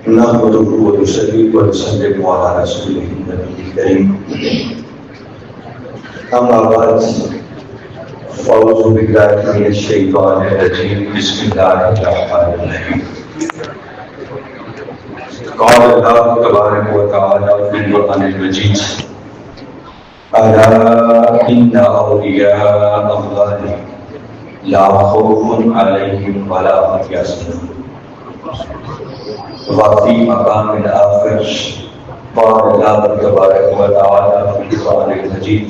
نحمده ونصلي ونسلم على رسوله النبي الكريم أما بعد فأعوذ بالله من الشيطان الرجيم بسم الله الرحمن الرحيم قال الله تبارك وتعالى في القرآن المجيد ألا إن أولياء الله لا خوف عليهم ولا هم يحزنون وفي مقام آخر قال الله تبارك وتعالى في القرآن المجيد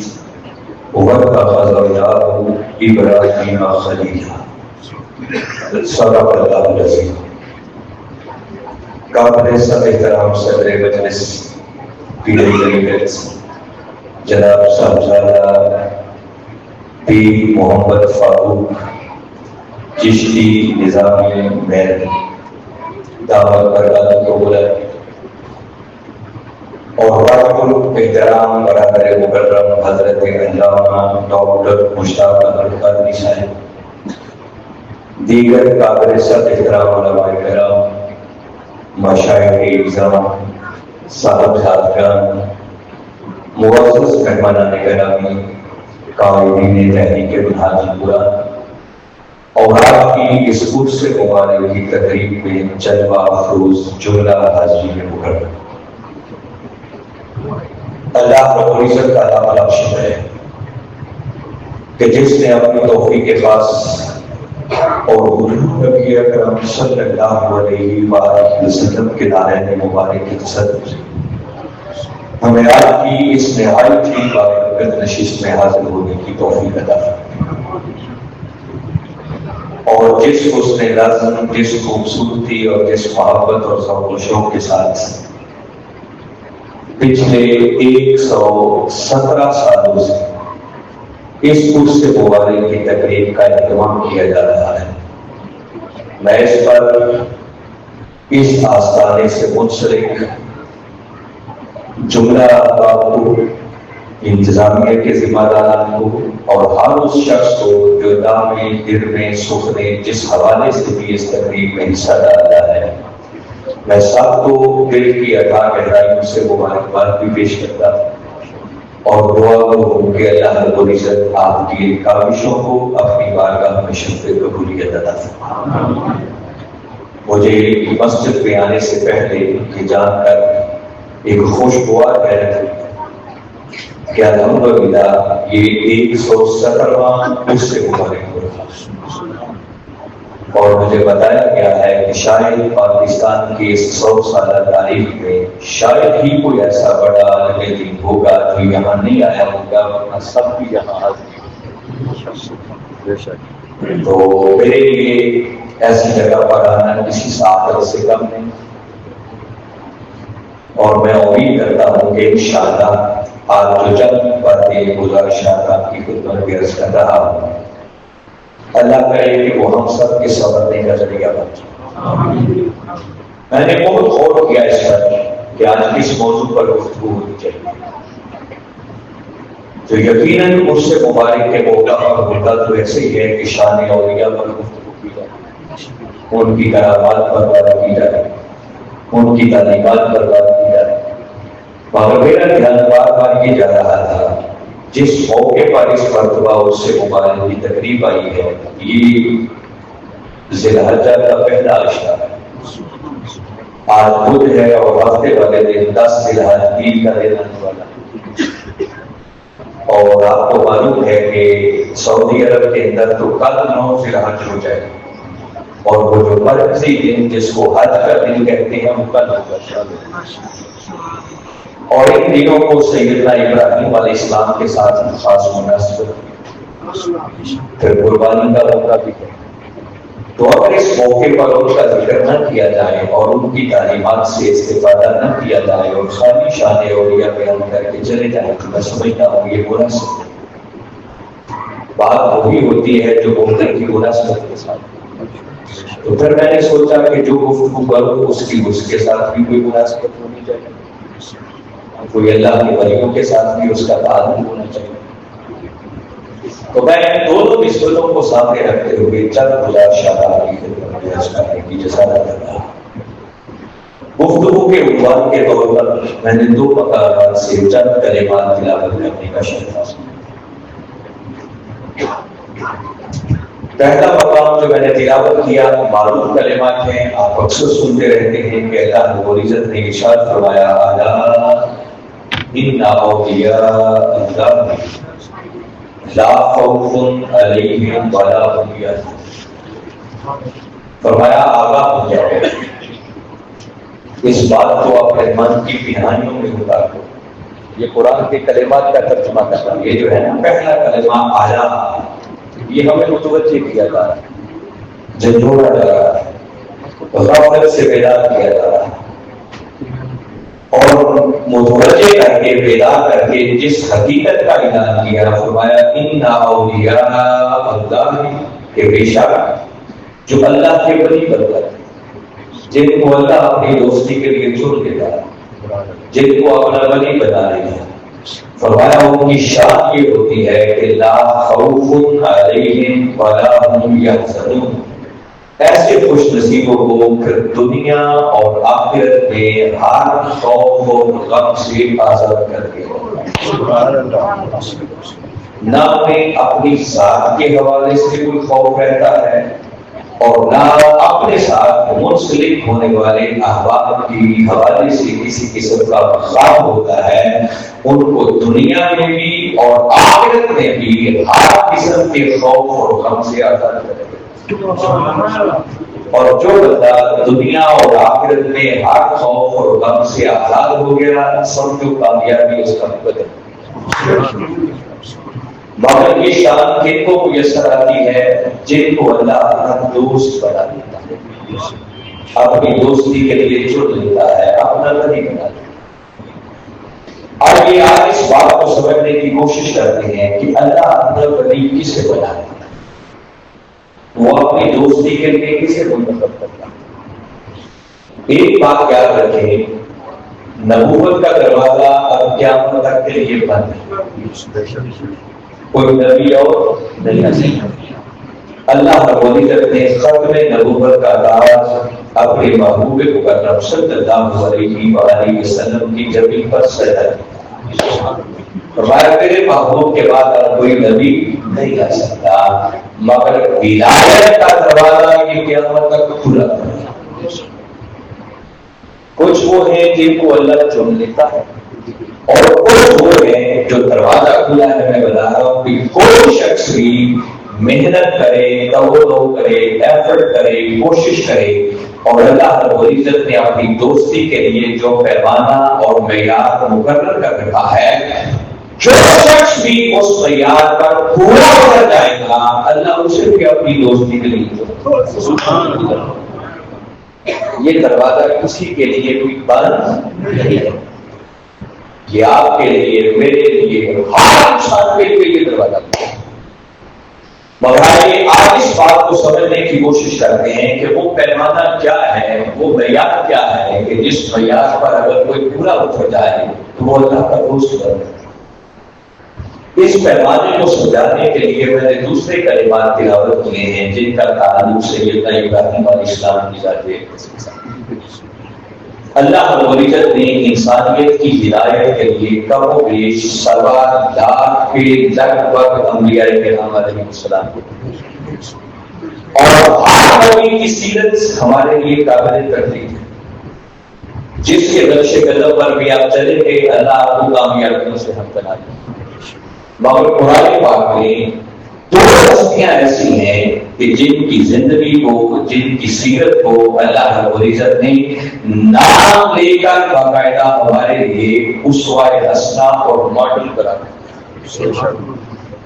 واتخذ الله إبراهيم خليلا صدق الله العظيم. قابل سب احترام صدر مجلس پیر طریقت جناب صاحبزادہ پیر محمد فاروق چشتی نظامی مہر دعوت برکات کو بلائے اور واجب احترام برادر مکرم حضرت علامہ ڈاکٹر مشتاق احمد قادری صاحب، دیگر قابل سب احترام علماء کرام، مشائخ اعظام، صاحبزادگان، معزز مہمانان گرامی، قائدین تحریک منہاج القرآن اور آپ کی اس عرس مبارک کی تقریب میں جلوہ افروز جملہ حاضرین مکرم، اللہ رب العزت کا لاکھ شکر ہے کہ جس نے اپنی توفیق کے پاس اور حضور نبی اکرم صلی اللہ علیہ وآلہ وسلم کے نعرہ مبارک کے تصدر ہمیں آج کی اس نہایت ہی بابرکت نشست میں حاضر ہونے کی توفیق عطا فرمائے، اور جس حسن نظم، جس خوبصورتی اور جس محبت اور ذوق و شوق کے ساتھ پچھلے 117 سالوں سے اس عرس مبارک کی تقریب کا اہتمام کیا جا رہا ہے، میں اس پر اس آستانے سے منسلک جملہ احباب کو، انتظامیہ کے ذمہ داران کو اور ہر اس شخص کو جو نام دل میں سکھ نے جس حوالے سے بھی اس تقریب میں حصہ ڈالا ہے، میں سب کو دل کی عطا گہرائیوں سے مبارکباد بھی پیش کرتا اور دعا کو کہ اللہ رب العزت آپ کی کاوشوں کو اپنی بارگاہ میں شرف قبولیت عطا فرمائے۔ مجھے مسجد میں آنے سے پہلے یہ جان کر ایک خوشگوار حیرت کہ الحمدللہ یہ 117واں عرس مبارک ہو رہا ہے، اور مجھے بتایا گیا ہے کہ شاید پاکستان کی اس 100 سالہ تاریخ میں شاید ہی کوئی ایسا بڑا عالم دین ہوگا جو یہاں نہیں آیا ہوگا، ورنہ سب بھی یہاں حاضر ہیں۔ تو میرے لیے ایسی جگہ پر آنا کسی سعادت سے کم نہیں، اور میں امید کرتا ہوں کہ انشاءاللہ آج جو چند باتیں گزارشات آپ کی خدمت میں عرض کر رہا ہوں، اللہ کرے کہ وہ ہم سب کے سنورنے کا ذریعہ بن جائے۔ میں نے بہت غور کیا اس پر کہ آج کس موضوع پر گفتگو ہونی چاہیے، تو یقیناً عرس مبارک کے موقع پر ہوتا تو ایسے ہی ہے کہ شان اولیاء پر گفتگو کی جائے، ان کی کرامات پر بات کی جائے، ان کی تعلیمات پر بات کی جائے، مگر میرا دھیان بار بار یہ جا رہا تھا جس موقع پر اس مرتبہ عرس مبارک کی تقریب آئی ہے، یہ ذی الحجہ کا پہلا عشرہ ہے، آج بدھ ہے اور ہفتے والے دن 10 ذی الحجہ عید کا دن آنے والا ہے، اور آپ کو معلوم ہے کہ سعودی عرب کے اندر تو کل 9 ذی الحجہ ہو جائے گا، اور وہ جو مرکزی دن جس کو حج کا دن کہتے ہیں وہ کل ہوگا، اور ان دنوں کو سیدنا ابراہیم علیہ السلام کے ساتھ خاص مناسبت، پھر قربانی کا موقع بھی ہے، تو اگر اس موقع پر ان کا ذکر نہ کیا جائے اور ان کی تعلیمات سے استفادہ نہ کیا جائے اور خالی شان اولیاء بیان کر کے چلے جائیں تو میں سمجھتا ہوں یہ مناسب ہے۔ بات وہی ہوتی ہے جو مختلف کی مناسبت کے ساتھ، تو پھر میں نے سوچا کہ جو گفتگو کروں اس کے ساتھ بھی کوئی مناسبت ہونی چاہیے، کوئی اللہ کے ولیوں کے ساتھ بھی اس کا تعلق ہونا چاہیے، تو میں دونوں نسبتوں کو سامنے رکھتے ہوئے چند گزارشات آپ کی خدمت میں عرض کرنے کی جسارت کر رہا ہوں۔ گفتگو کے عنوان کے طور پر میں نے 2 مقامات سے چند کلمات تلاوت کرنے کا شرف حاصل. پہلا مقام جو میں نے تلاوت کیا معروف کلمات ہیں، آپ اکثر سنتے رہتے ہیں کہ اللہ رب العزت نے ارشاد فرمایا الا ان اولیاء اللہ لا خوف علیہم ولا هم یحزنون. فرمایا آگاہ ہو جاؤ، اس بات کو اپنے من کی گہرائیوں میں اتارو. یہ قرآن کے کلمات کا ترجمہ کرتا ہے. یہ جو ہے نا پہلا کلمہ اعلیٰ، یہ ہمیں متوجہ کیا جا رہا ہے، جھنجھوڑا جا رہا ہے، غفلت سے بیدار کیا جا رہا ہے، اور متوجہ کر کے بیدار کر کے جس حقیقت کا اعلان کیا فرمایا ان اولیاء اللہ، کہ بے شک جو اللہ کے ولی بنتا ہے، جن کو اللہ اپنی دوستی کے لیے چن لیتا ہے، جن کو اپنا ولی بنا لیتا ہے، فرمایا ان کی شان یہ ہوتی ہے کہ لا خوف علیہم ولا هم یحزنون. ایسے خوش نصیبوں کو پھر دنیا اور آخرت میں ہر خوف اور غم سے آزاد کر کے نہ انہیں اپنی ذات کے حوالے سے کوئی خوف رہتا ہے اور نہ اپنے ساتھ منسلک ہونے والے احباب کی حوالے سے کسی قسم کا خوف ہوتا ہے. ان کو دنیا میں بھی اور آخرت میں بھی ہر قسم کے خوف اور غم سے آزاد کرے. اور جو بندہ دنیا اور آخرت میں ہر خوف اور غم سے آزاد ہو گیا، سمجھو کامیابی اس کا مقدم. مگر یہ شان کن کو میسر آتی ہے؟ جن کو اللہ اپنا دوست بنا دیتا ہے، اپنی دوستی کے لیے چن لیتا ہے، اپنا ولی بنا دیتا ہے. اور یہ آج اس بات کو سمجھنے کی کوشش کرتے ہیں کہ اللہ اپنا ولی کسے بنا دیتا ہے، وہ اپنی دوستی کے لیے کسے منتخب کرتا ہے. ایک بات یاد رکھیں، نبوت کا دروازہ اب قیامت تک کے لیے بند ہے، کوئی نبی اور نہیں آ سکتا. اللہ رب العزت نے ختم نبوت کا آغاز اپنے محبوب مکرم صلی اللہ علیہ وآلہ وسلم کی جبین پر سجا کیا. فرمایا میرے محبوب کے بعد اب کوئی نبی نہیں آ سکتا، مگر ولایت کا دروازہ یہ قیامت تک کھلا ہے. کچھ وہ ہیں جن کو اللہ چن لیتا ہے، اور کچھ وہ ہیں جو دروازہ کھلا ہے. میں بتا رہا ہوں کہ کوئی شخص بھی محنت کرے، توجہ کرے، ایفرٹ کرے، کوشش کرے، اور اللہ رب العزت نے اپنی دوستی کے لیے جو پیمانہ اور معیار مقرر کر رکھا ہے، جو شخص بھی اس معیار پر پورا کر جائے گا، اللہ اسے بھی اپنی دوستی کے لیے. یہ دروازہ کسی کے لیے کوئی بند نہیں ہے، یہ آپ کے لیے، میرے لیے، ہر انسان کے لیے یہ دروازہ ہے. مگر آئیے آج اس بات کو سمجھنے کی کوشش کرتے ہیں کہ وہ پیمانہ کیا ہے، وہ معیار کیا ہے کہ جس معیار پر اگر کوئی پورا اتر جائے تو وہ اللہ کا دوست بن جائے. اس پیمانے کو سمجھانے کے لیے میں نے دوسرے کلمات تلاوت کیے ہیں جن کا تعلق سیدنا ابراہیم علیہ السلام کی ذات ہے. اللہ رب العزت نے انسانیت کی ہدایت کے لیے کم و بیش 1.25 کے لگ بھگ انبیاء کرام علیہ السلام کو، اور ہر نبی کی سیرت ہمارے لیے قابل تقلید ہے. جس کے نقش قدم پر بھی آپ چلیں گے اللہ آپ کو کامیابیوں سے ہم بنا دیں. مگر قرآن پاک میں 2 ہستیاں ایسی ہیں کہ جن کی زندگی کو، جن کی سیرت کو اللہ رب العزت نے نام لے کر باقاعدہ ہمارے لیے اسوہ حسنہ اور ماڈل کرا دیا.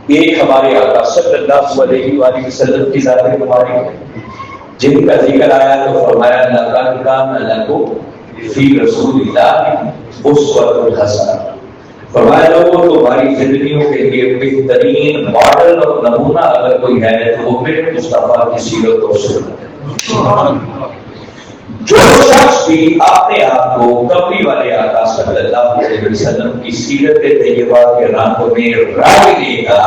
ایک ہمارے آقا صلی اللہ علیہ وآلہ وسلم کی ذات مبارک ہے، جن کا ذکر آیا تو فرمایا لقد کان لکم فی رسول اللہ اسوۃ حسنہ. فرمایا لوگوں تمہاری زندگیوں کے لیے بہترین ماڈل اور نمونہ اگر کوئی ہے تو وہ میرے مصطفیٰ کی سیرت اور سنت ہے. جو شخص بھی اپنے آپ کو کمری والے آقا صلی صلی اللہ علیہ وسلم کی سیرت طیبہ کے رنگ میں رنگ لے گا،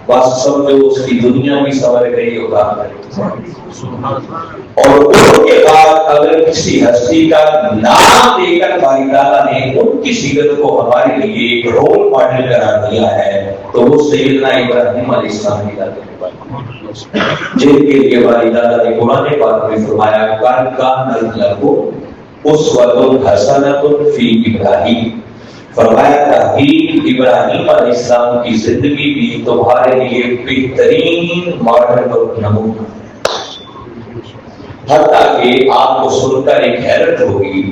بس سمجھو اس کی دنیا بھی سنور گئی ہوگا۔ اور ان کے بعد اگر کسی ہستی کا نام دے کر باری تعالیٰ نے ان کی سیرت کو ہمارے لیے ایک رول ماڈل قرار دیا ہے تو وہ سیدنا ابراہیم علیہ السلام کی ذات ہے، جن کے لیے باری تعالیٰ نے قرآن پاک میں فرمایا کان لکم اسوۃ حسنۃ فی ابراہیم، فرمایا تھا کہ ابراہیم علیہ السلام کی زندگی بھی تمہارے لیے بہترین ماڈل اور نمونہ، حتیٰ کہ آپ کو سن کر ایک حیرت ہوگی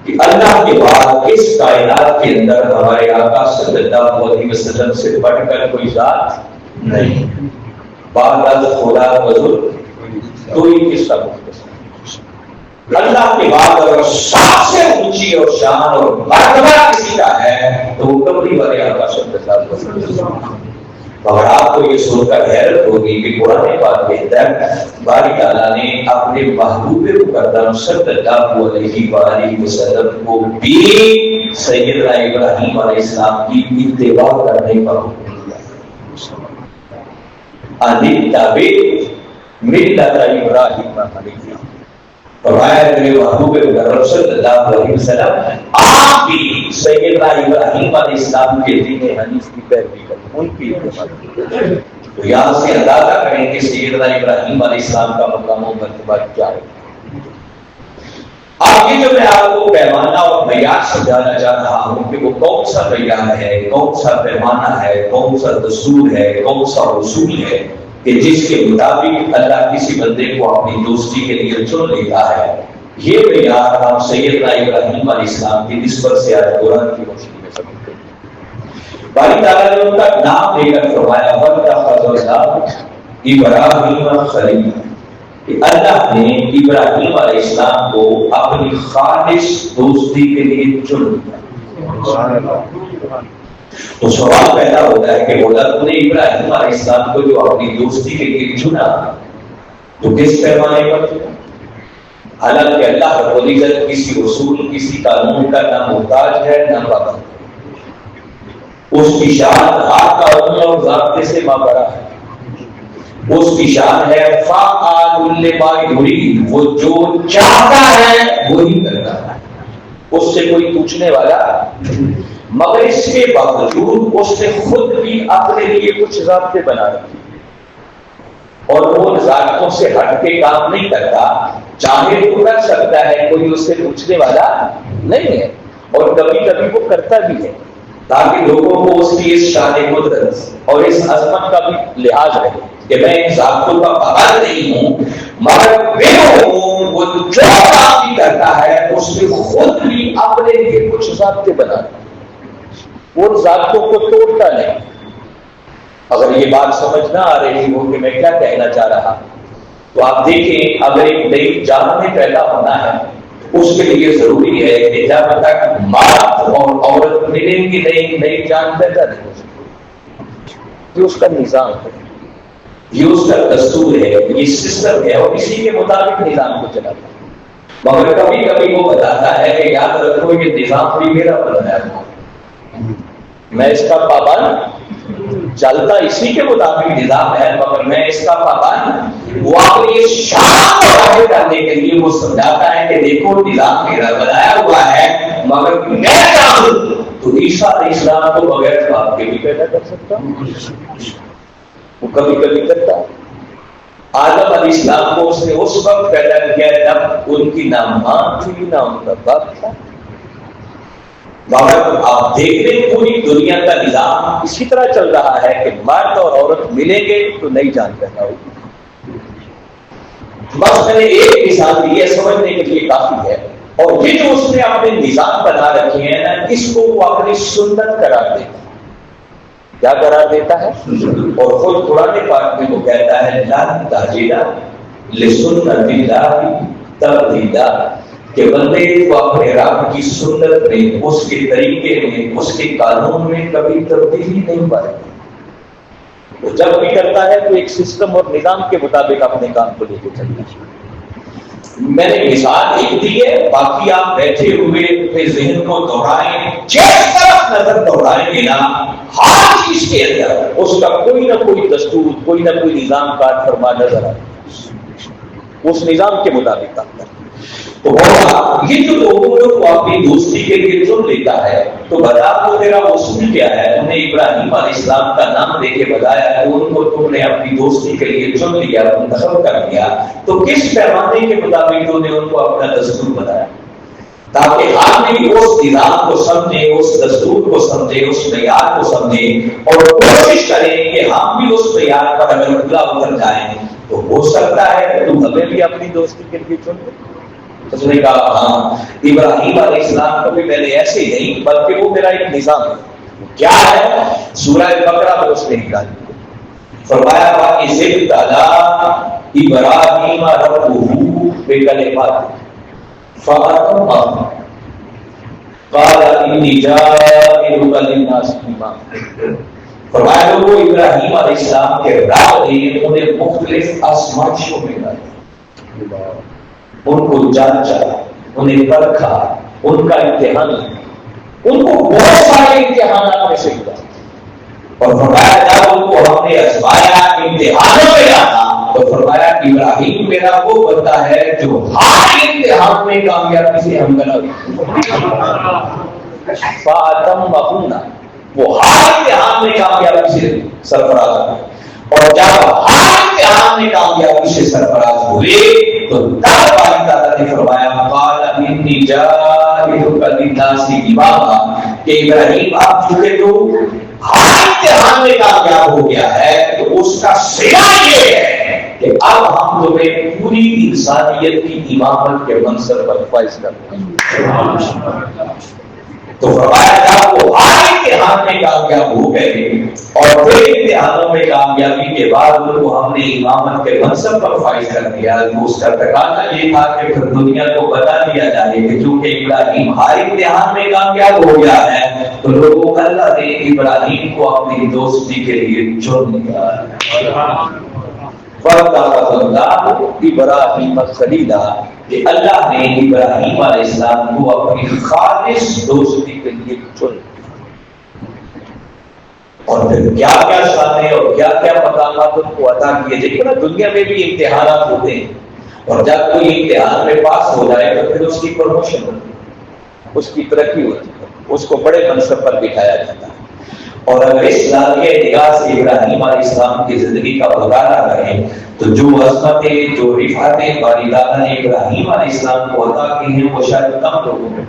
کہ اللہ کے بعد اس کائنات کے اندر ہمارے آقا صلی اللہ علیہ وسلم سے بڑھ کر کوئی ذات نہیں، بعد از خدا بزرگ کوئی کس کا مختصر، اللہ کے بعد اگر سب سے اونچی اور شان اور مرتبہ کسی کا ہے تو وہ کبھی والے آقا صلی اللہ علیہ وسلم۔ اور آپ کو یہ سن کر حیرت ہوگی کہ قرآن پاک کے اندر باری تعالیٰ نے اپنے محبوب مقدم صلی اللہ علیہ وآلہ وسلم کو بھی سیدنا ابراہیم علیہ السلام کی اتباع کرنے کا حکم دیا، انتبع ملت ابراہیم حنیفا، فرمایا کہ محبوب مقدم صلی اللہ علیہ وسلم آپ بھی سیدنا ابراہیم علیہ السلام کے دین حنیف کی پیروی کریں، ان کی اتباع کریں۔ تو یہاں سے اندازہ کریں کہ سیدنا ابراہیم علیہ السلام کا مقام و مرتبہ کیا ہے۔ اب یہ جو میں آپ کو پیمانہ اور معیار سمجھانا چاہ رہا ہوں کہ وہ کون سا معیار ہے، کون سا پیمانہ ہے، کون سا دستور ہے، کون سا اصول ہے کہ جس کے مطابق اللہ کسی بندے کو اپنی دوستی کے لیے چن لیتا ہے، یہ معیار ہم سیدنا ابراہیم علیہ السلام کی نسبت سے آج قرآن کی روشنی میں سمجھتے ہیں۔ باری تعالیٰ نے ان کا نام لے کر فرمایا وَاتَّخَذَ اللَّهُ إِبْرَاهِيمَ خَلِيلًا، کہ اللہ نے ابراہیم علیہ السلام کو اپنی خالص دوستی کے لیے چن لیا۔ تو سوال پیدا ہوتا ہے کہ مولا تو نے ابراہیم علیہ السلام کو جو اپنی دوستی کے لیے چنا تو کس پیمانے پر چنا؟ حالانکہ اللہ رب العزت کسی اصول کسی قانون کا نہ محتاج ہے نہ پابند، اس کی شان رات کا علم اور ضابطے سے مابرا ہے، اس کی شان ہے فعال لما یرید، وہ جو چاہتا ہے وہی کرتا ہے، اس سے کوئی پوچھنے والا، مگر اس کے باوجود اس نے خود بھی اپنے لیے کچھ ضابطے بنا رکھے اور وہ ضابطوں سے ہٹ کے کام نہیں کرتا، چاہے تو کر سکتا ہے، کوئی اس سے پوچھنے والا نہیں ہے، اور کبھی کبھی وہ کرتا بھی ہے تاکہ لوگوں کو اس کی اس شان قدرت اور اس عظمت کا بھی لحاظ رہے کہ میں ان ضابطوں کا پابند نہیں ہوں، مگر وہ جو کام بھی کرتا ہے اس میں خود بھی اپنے لیے کچھ ضابطے بناتا ہے، ان ضابطوں کو توڑتا نہیں۔ اگر یہ بات سمجھ نہ آ رہی ہو کہ میں کیا کہنا چاہ رہا تو آپ دیکھیں، اگر ایک نئی جان میں پیدا ہونا ہے اس کے لیے ضروری ہے کہ جب تک مرد اور عورت ملیں گی نئی جان پیدا نہیں ہو سکتی، یہ اس کا نظام ہے، یہ اس کا دستور ہے، یہ سسٹم ہے، اور اسی کے مطابق نظام کو چلاتا ہے۔ مگر کبھی کبھی وہ بتاتا ہے کہ یاد رکھو یہ نظام بھی میرا بنایا ہے، میں اس کا پابند چلتا اسی کے مطابق نظام ہے، مگر میں اس کا پابند، وہ اپنی شان کو ظاہر کرنے کے لیے وہ سمجھاتا ہے کہ دیکھو نظام میرا بنایا ہوا ہے، مگر میں چاہوں تو عیسیٰ علیہ السلام کو بغیر باپ کے بھی پیدا کر سکتا ہوں، وہ کبھی کبھی کرتا ہے۔ آدم علیہ السلام کو اس نے اس وقت پیدا کیا جب ان کی نہ ماں تھی نہ ان کا باپ تھا، مگر آپ دیکھ لیں پوری دنیا کا نظام اسی طرح چل رہا ہے کہ مرد اور عورت ملیں گے تو نئی جان پیدا ہوگی۔ بس میں نے ایک مثال دی ہے، سمجھنے کے لیے کافی ہے، اور یہ جو اس نے اپنے نظام بنا رکھے ہیں نا، اس کو وہ اپنی سنت قرار دیتا ہے۔ کیا قرار دیتا ہے؟ اور خود قرآن پاک میں وہ کہتا ہے لن تجد لسنت اللہ تبدیلا، کہ بندے کو اپنے رب کی سنت میں، اس کے طریقے میں، اس کے قانون میں کبھی تبدیلی نہیں پائے، وہ جب بھی کرتا ہے تو ایک سسٹم اور نظام کے مطابق اپنے کام کو لے کے چلتا ہے۔ میں نے مثال ایک دی ہے، باقی آپ بیٹھے ہوئے اپنے ذہن کو دوہرائیں، جس طرف نظر دوہرائیں گے نا ہر چیز کے اندر اس کا کوئی نہ کوئی دستور، کوئی نہ کوئی نظام کار فرما نظر آئے، اس نظام کے مطابق کام کریں۔ تو یہ جو لوگوں کو اپنی دوستی کے لیے چن لیتا ہے تو بتا تو تیرا اصول کیا ہے؟ انہیں ابراہیم علیہ السلام کا نام دے کے بتایا کہ ان کو تم نے اپنی دوستی کے لیے چن لیا، منتخب کر دیا، تو کس پیمانے کے مطابق تم نے ان کو اپنا دستور بتایا تاکہ ہم بھی اس نظام کو سمجھیں، اس دستور کو سمجھیں، اس معیار کو سمجھیں اور کوشش کریں کہ ہم بھی اس معیار پر اگر پورا اتر جائیں تو ہو سکتا ہے کہ تم ہمیں بھی اپنی دوستی کے لیے چن لو۔ اس نے کہا ہاں، ابراہیم علیہ السلام کو بھی میں نے ایسے ہی نہیں بلکہ وہ میرا ایک نظام ہے۔ کیا ہے؟ سورہ بقرہ میں اس نے نکالی، فرمایا وَإِذِ ابْتَلَىٰ إِبْرَاهِيمَ رَبُّهُ بِكَلِمَاتٍ فَأَتَمَّهُنَّ قَالَ إِنِّي جَاعِلُكَ لِلنَّاسِ إِمَامًا۔ فرمایا لوگوں ابراہیم علیہ السلام کے رب نے انہیں مختلف آزمائشوں میں ڈالا، ان کو جانچا، انہیں پرکھا، ان کا امتحان لیا، ان کو بہت سارے امتحانات میں سے گزارا اور فرمایا جب ان کو ہم نے آزمایا، امتحانوں میں ڈالا تو فرمایا ابراہیم میرا وہ بندہ ہے جو ہر امتحان میں کامیابی سے ہم فَأَتَمَّهُنَّ، وہ ہر امتحان میں کامیابی سے سرفراز ہوئے، اور جب ہر امتحان میں کامیابی سے سرفراز ہوئے تو تب باری تعالیٰ نے فرمایا قال انی جاعلک للناس اماما، کہ ابراہیم آپ چونکہ تو ہر امتحان میں کامیاب ہو گیا ہے تو اس کا صلہ یہ ہے کہ اب ہم تمہیں پوری انسانیت کی امامت کے منصب پر فائز کرتے ہیں۔ تو فرمایا جب وہ ہر امتحان میں کامیاب ہو گئے اور پھر امتحانوں میں کامیابی کے بعد ان کو ہم نے امامت کے منصب پر فائز کر دیا تو اس کا تقاضا یہ تھا کہ پھر دنیا کو بتا دیا جائے کہ چونکہ ابراہیم ہر امتحان میں کامیاب ہو گیا ہے تو لوگوں اللہ نے ابراہیم کو اپنی دوستی کے لیے چن لیا۔ ابراہیم خلیلا، کہ اللہ نے ابراہیم علیہ السلام کو اپنی خالص دوستی کے لیے چن، اور پھر کیا کیا شانیں اور کیا کیا مقامات ان کو عطا کیے۔ دیکھو نا دنیا میں بھی امتحانات ہوتے ہیں اور جب کوئی امتحان میں پاس ہو جائے تو پھر اس کی پروموشن ہوتی ہے، اس کی ترقی ہوتی ہے، اس کو بڑے منصب پر بٹھایا جاتا ہے۔ اور اگر اس زاویہ نگاہ سے ابراہیم علیہ السلام کی زندگی کا مطالعہ کریں تو جو عظمتیں، جو رفعتیں باری تعالیٰ نے ابراہیم علیہ السلام کو عطا کی ہیں وہ شاید کم لوگوں میں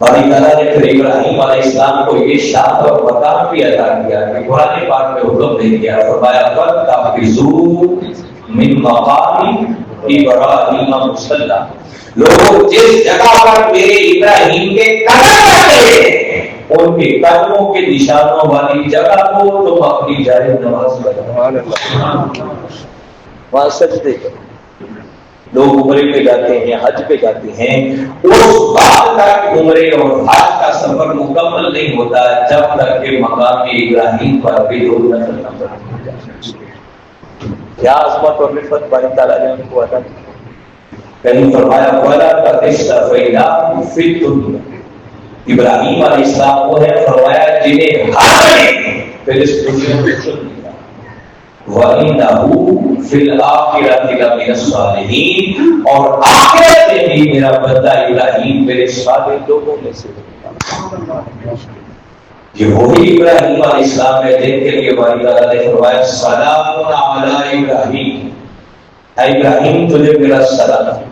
باری تعالیٰ نے پھر ابراہیم علیہ السلام کو یہ شان اور مقام بھی عطا کیا کہ قرآن پاک میں حکم دے دیا، فرمایا فَاتَّخِذُوا مِن مَّقَامِ إِبْرَاهِيمَ مُصَلًّى، لوگوں جس جگہ پر میرے ابراہیم کے قدم رکھے ان کے قدموں کے نشانوں والی جگہ کو تم اپنی جائے نماز بناؤ، وہاں سجدے کرو۔ لوگ عمرے پہ جاتے ہیں، حج پہ جاتے ہیں، اس بات تک عمرے اور حج کا سفر مکمل نہیں ہوتا جب تک کہ مقام ابراہیم پر بھی دور نظر نہ پڑے۔ کیا عظمت اور رفعت باری تعالیٰ نے ان کو عطا کی۔ کہیں فرمایا وَلَقَدِ اصْطَفَيْنَاهُ فِي الدُّنْيَا، ابراہیم علیہ السلام وہ ہے فرمایا جنہیں ہم نے پھر اس دنیا میں چن لیا، وَإِنَّهُ فِي الْآخِرَةِ لَمِنَ الصَّالِحِينَ، اور آخرت میں بھی میرا بندہ ابراہیم میرے صالح لوگوں میں سے ہوگا۔ یہ وہی ابراہیم علیہ السلام ہے جن کے لیے باری تعالیٰ نے فرمایا سلام علی ابراہیم، اے ابراہیم تجھے میرا سلام،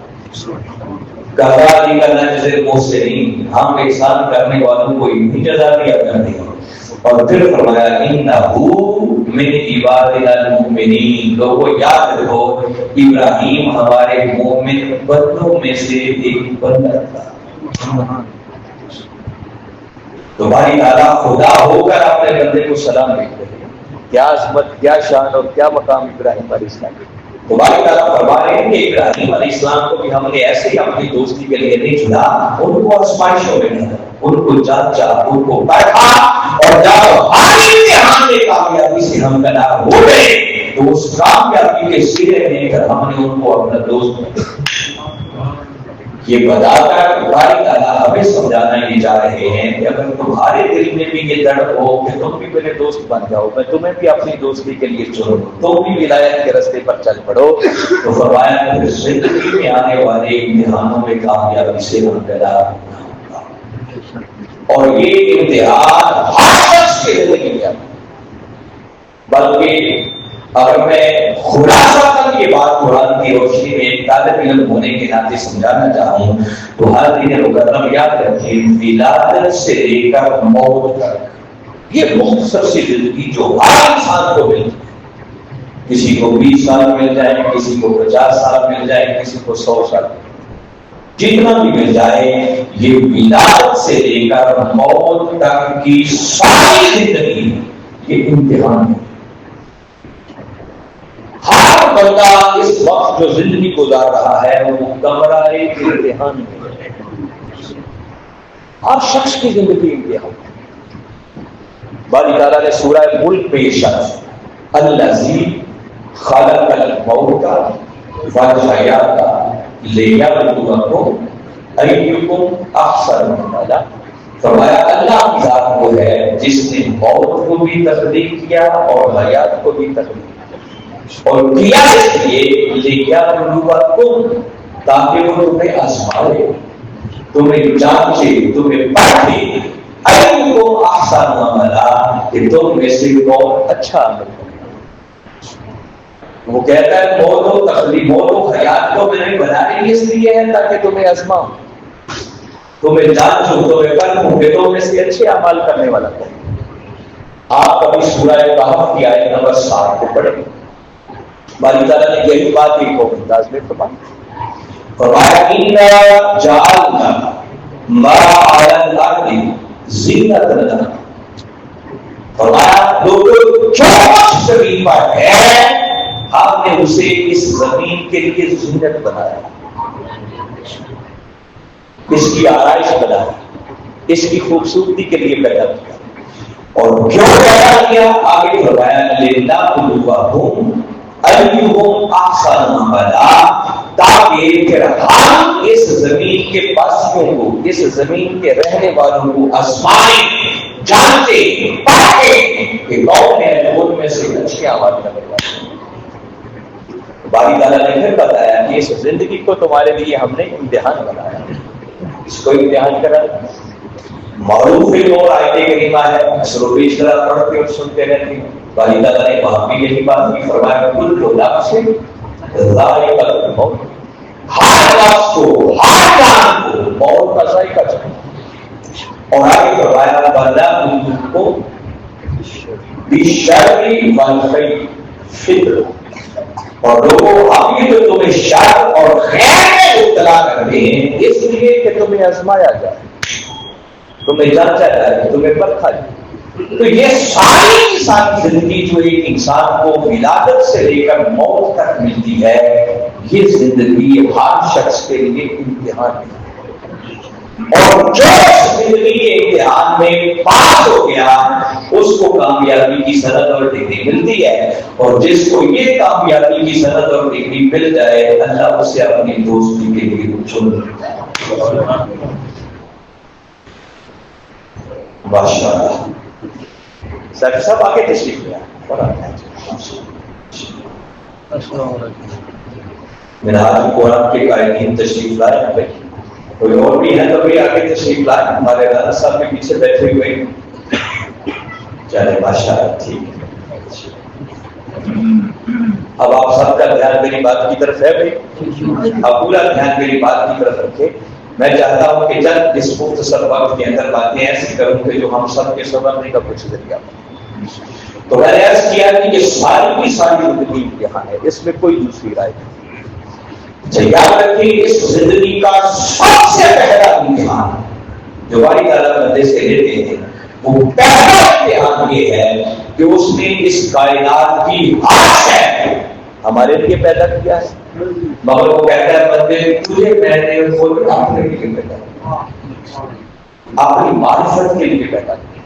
کذالک نجزی المحسنین، ہم احسان کرنے والوں کو یہی جزا دیا کرتے ہیں۔ اور پھر فرمایا انہ من عبادنا المؤمنین، لوگوں یاد رکھو ابراہیم ہمارے مومن بندوں میں سے ایک بندہ تھا۔ تمہاری تعالیٰ خدا ہو کر اپنے بندے کو سلام دیتے ہیں۔ کیا عظمت، کیا شان اور کیا مقام ابراہیم علیہ السلام۔ تو باری تعالیٰ فرما رہے ہیں کہ ابراہیم علیہ السلام کو بھی ہم نے ایسے ہی اپنی دوستی کے لیے نہیں چنا، ان کو آزمائشوں میں ڈالا، ان کو جانچا، ان کو پرکھا، اور جب ہر امتحان میں کامیابی سے ہم کنار ہو گئے تو اس کامیابی کے سرے لے کر ہم نے ان کو اپنا دوست بنا۔ یہ بتا کر باری تعالیٰ ہمیں سمجھانا یہ چاہ رہے ہیں کہ اگر تمہارے دل میں بھی یہ ڈر ہو کہ تم بھی میرے دوست بن جاؤ، میں تمہیں بھی اپنی دوستی کے لیے چنوں، تم بھی ولایت کے راستے پر چل پڑو، تو فرمایا کہ زندگی میں آنے والے امتحانوں میں کامیابی سے مبتلا نہ ہوگا۔ اور یہ امتحان ہر شخص کے زندگی میں آتا، بلکہ اگر میں خلاصہ کر یہ بات قرآن کی روشنی میں ایک طالب علم ہونے کے ناطے سمجھانا چاہوں تو ہر دن مکرم یاد رکھیں، ولادت سے لے کر موت تک یہ مختصر سی زندگی جو ہر انسان کو ملتی ہے، کسی کو 20 سال مل جائے، کسی کو 50 سال مل جائے، کسی کو 100 سال، جتنا بھی مل جائے، یہ ولادت سے لے کر موت تک کی ساری زندگی یہ امتحان ہے۔ ہر بندہ اس وقت جو زندگی گزار رہا ہے وہ کمرہ ایک امتحان ہے، ہر شخص کی زندگی امتحان ہے۔ باری تعالیٰ نے سورہ ملک میں ارشاد الذی خلق الموت والحیات لیبلوکم ایکم احسن عملا، فرمایا اللہ کی ذات وہ ہے جس نے موت کو بھی تخلیق کیا اور حیات کو بھی تخلیق کیا، اور کیا اس لیے لیبلوکم تاکہ وہ تمہیں آزمائے، تمہیں جانچے، تمہیں پرکھے، ایکم احسن عملا کہ تم میں سے کون اچھا عمل کرے۔ وہ کہتا ہے موت و تخلیق، موت و حیات کو میں نے بنائی اس لیے ہے تاکہ تمہیں آزماؤں، تمہیں جانچوں، تمہیں پرکھوں کہ تم میں سے اچھے اعمال کرنے والا کون۔ آپ کبھی سورہ کہف کی آیت نمبر 7 کو پڑھیں، باری تعالیٰ نے یہی بات ایک کو انداز میں فرمایا اِنَّا جَعَلْنَا مَا عَلَى الْأَرْضِ زِینَةً لَهَا، فرمایا لوگوں جو کچھ زمین پر ہے ہم نے اسے اس زمین کے لیے زینت بنایا، اس کی آرائش بنائی، اس کی خوبصورتی کے لیے پیدا کیا، اور کیوں پیدا کیا آگے فرمایا لِنَبْلُوَہُمْ ایہم احسن عملا، تاکہ پھر ہم اس زمین کے باسیوں کو، اس زمین کے رہنے والوں کو آزمائیں، جانتے، پرکھیں کہ کون ہے ان میں سے اچھے اعمال کرنے والے۔ باری تعالیٰ نے پھر بتایا کہ اس زندگی کو تمہارے لیے ہم نے امتحان بنایا، اس کو امتحان کرا۔ معروف ایک اور آیت کریمہ ہے، اکثر و بیشتر پڑھتے اور سنتے رہتے ہیں، باری تعالیٰ نے وہاں بھی یہی بات کی، فرمایا کل نفس ذائقۃ الموت، ہر نفس کو، ہر جان کو موت کا ذائقہ چکھنا، اور آگے فرمایا بَلَوْنَكُمْ بِالشَّرِّ وَالْخَيْرِ فِتْنَةً، اور لوگوں ہم یہ جو تمہیں شر اور خیر میں مبتلا کر دیں اس لیے کہ تمہیں آزمایا جائے، تمہیں جانچا جائے، تمہیں پرکھا جائے۔ تو یہ ساری کی ساری زندگی جو ایک انسان کو ولادت سے لے کر موت تک ملتی ہے، یہ زندگی ہر شخص کے لیے امتحان ہے، اور جو زندگی کے امتحان میں پاس ہو گیا اس کو کامیابی کی سند اور ڈگری ملتی ہے، اور جس کو یہ کامیابی کی سند اور ڈگری مل جائے اللہ اسے اپنی دوستی کے لیے چن لیتا ہے۔ ماشاءاللہ سر سب آگے تشریف لیا منہاج قرآن کے قائدین تشریف لائے ہیں، کوئی اور بھی ہے تو بھی آگے تشریف لائے، ہمارے رانا صاحب کے پیچھے بیٹھے ہوئے چلے ماشاءاللہ ٹھیک ہے۔ اب آپ سب کا دھیان میری بات کی طرف ہے بھائی، اب پورا دھیان میری بات کی طرف رکھے۔ میں چاہتا ہوں کہ چند اس مختصر وقت کے اندر باتیں ایسی کروں کہ جو ہم سب کے سمجھنے کا کچھ ذریعہ ہو۔ تو میں نے عرض کیا کہ یہ ساری کی ساری زندگی امتحان ہے، اس میں کوئی دوسری رائے نہیں۔ یاد رکھیں اس زندگی کا سب سے پہلا امتحان جو باری تعالیٰ بندے سے لیتے ہیں وہ پہلا امتحان یہ ہے کہ اس نے اس کائنات کی ہر شے ہمارے لیے پیدا کیا ہے، مگر وہ کہتا ہے بندے تجھے میں نے اپنے لیے پیدا کیا، اپنی معرفت کے لیے پیدا کیا،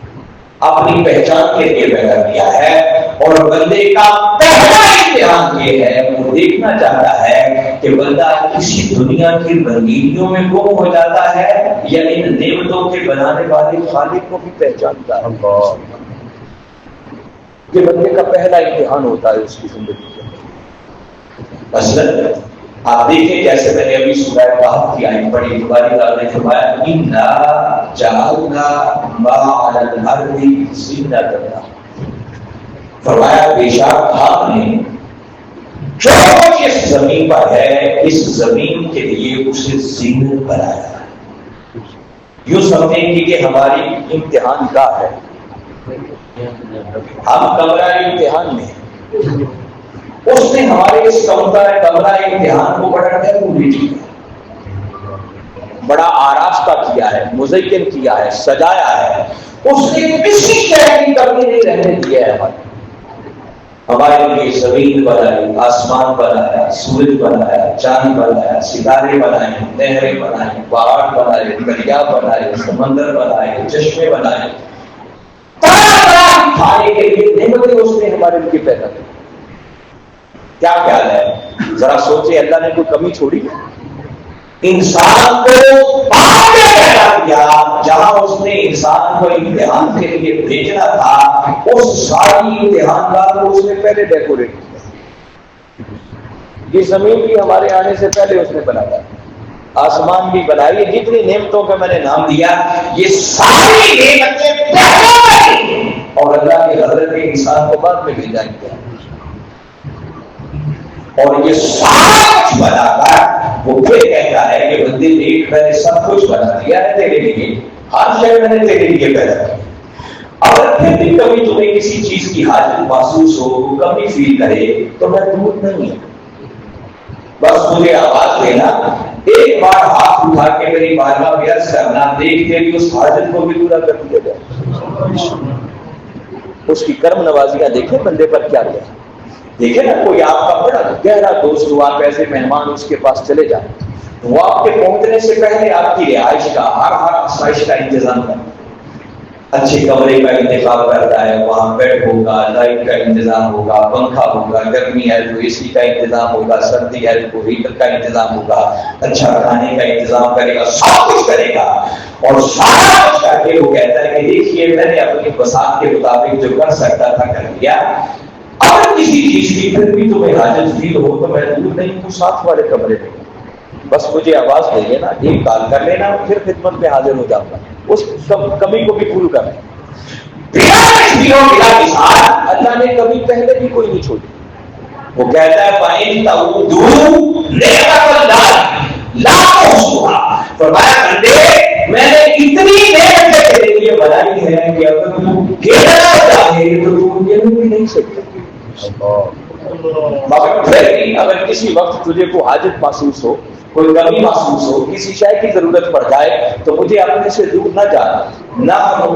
اپنی پہچان کے لیے پیدا کیا ہے۔ اور بندے کا پہلا امتحان یہ ہے، وہ دیکھنا چاہتا ہے کہ بندہ کسی دنیا کی رنگینیوں میں گم ہو جاتا ہے یا ان نعمتوں کے بنانے والے خالق کو بھی پہچانتا ہے۔ یہ بندے کا پہلا امتحان ہوتا ہے اس کی زندگی میں۔ مثلاً آپ دیکھیں جیسے میں نے ابھی سورہ کہف کی آیت پڑھی، تمہاری تعالیٰ نے فرمایا اِنَّا جَعَلْنَا مَا عَلَى الْأَرْضِ زِینَةً، فرمایا بے شک ہم نے جو کچھ اس زمین پر ہے اس زمین کے لیے اسے زینت بنایا ہے۔ یوں سمجھیں کہ یہ ہماری امتحان گاہ ہے، ہم کمرہ امتحان میں ہیں، اس نے ہمارے اس کمرہ امتحان کو بڑا ڈیکوریٹ کیا، بڑا آراستہ کیا ہے، مزین کیا ہے، سجایا ہے، اس نے کسی شے کی کمی نہیں رہنے دی ہے۔ ہمارے لیے زمین بنائی، آسمان بنایا، سورج بنایا، چاند بنایا، ستارے بنائے، نہریں بنائی، پہاڑ بنائے، دریا بنائے، سمندر بنائے، چشمے بنائے، کھانے کے لیے نعمتیں اس نے ہمارے لیے پیدا کی۔ کیا خیال ہے، ذرا سوچے، اللہ نے کوئی کمی چھوڑی؟ انسان کو پیدا کیا، جہاں اس نے انسان کو امتحان کے لیے بھیجنا تھا اس ساری امتحان کا کو اس نے پہلے ڈیکوریٹ کیا۔ یہ زمین بھی ہمارے آنے سے پہلے اس نے بنایا، آسمان بھی بنائی، جتنی نعمتوں کا میں نے نام دیا یہ ساری نعمتیں پہلے بنی اور اللہ کے حضرت انسان کو بعد میں بھیجا گیا، اور یہ سارا کچھ بنا کر وہ پھر کہتا ہے کہ بندے دیکھ میں نے سب کچھ بنا دیا ہے تیرے لیے، ہر شے میں نے تیرے لیے پیدا کی، اگر پھر بھی کبھی تمہیں کسی چیز کی حاجت محسوس ہو، کمی فیل کرے تو میں دور نہیں ہوں، بس مجھے آواز دینا، ایک بار ہاتھ اٹھا کے میری بارگاہ میں عرض کرنا، دیکھ کے بھی اس حاجت کو بھی پورا کر دیا جائے۔ اس کی کرم نوازیاں دیکھیں بندے پر کیا کیا، دیکھیں نا کوئی آپ کا بڑا گہرا دوست ہو، آپ ایسے مہمان اس کے پاس چلے جائیں، وہ آپ کے پہنچنے سے پہلے آپ کی رہائش کا ہر آسائش کا انتظام کرتا ہے، اچھے کمرے کا انتخاب کرتا ہے، وہاں بیڈ ہوگا، لائٹ کا انتظام ہوگا، پنکھا ہوگا، گرمی ہے تو اے سی کا انتظام ہوگا، سردی ہے تو ہیٹر کا انتظام ہوگا، اچھا کھانے کا انتظام کرے گا، سب کچھ کرے گا، اور سارا کچھ کر کے وہ کہتا ہے کہ دیکھیے میں نے اپنی بساط کے مطابق جو کر سکتا تھا کر دیا، اگر کسی چیز کی پھر بھی تمہیں حاجت فیل ہو تو میں دور نہیں ہوں، ساتھ والے کمرے میں، بس مجھے آواز دے لینا، ایک کال کر لینا، پھر خدمت میں حاضر ہو جاؤں گا، اس کمی کو بھی پورا کرنا۔ اللہ نے کبھی پہلے بھی کوئی نہیں چھوڑی، وہ کہتا ہے فرمایا بندے میں نے اتنی نعمتیں تیرے لیے بنائی ہے کہ اگر تو گننا چاہے تو تو گن بھی نہیں سکتا، مگر پھر بھی اگر کسی وقت تجھے کو حاجت محسوس ہو، کوئی کمی محسوس ہو، کسی شے کی ضرورت پڑ جائے تو مجھے اپنے سے دور نہ جانا، نہ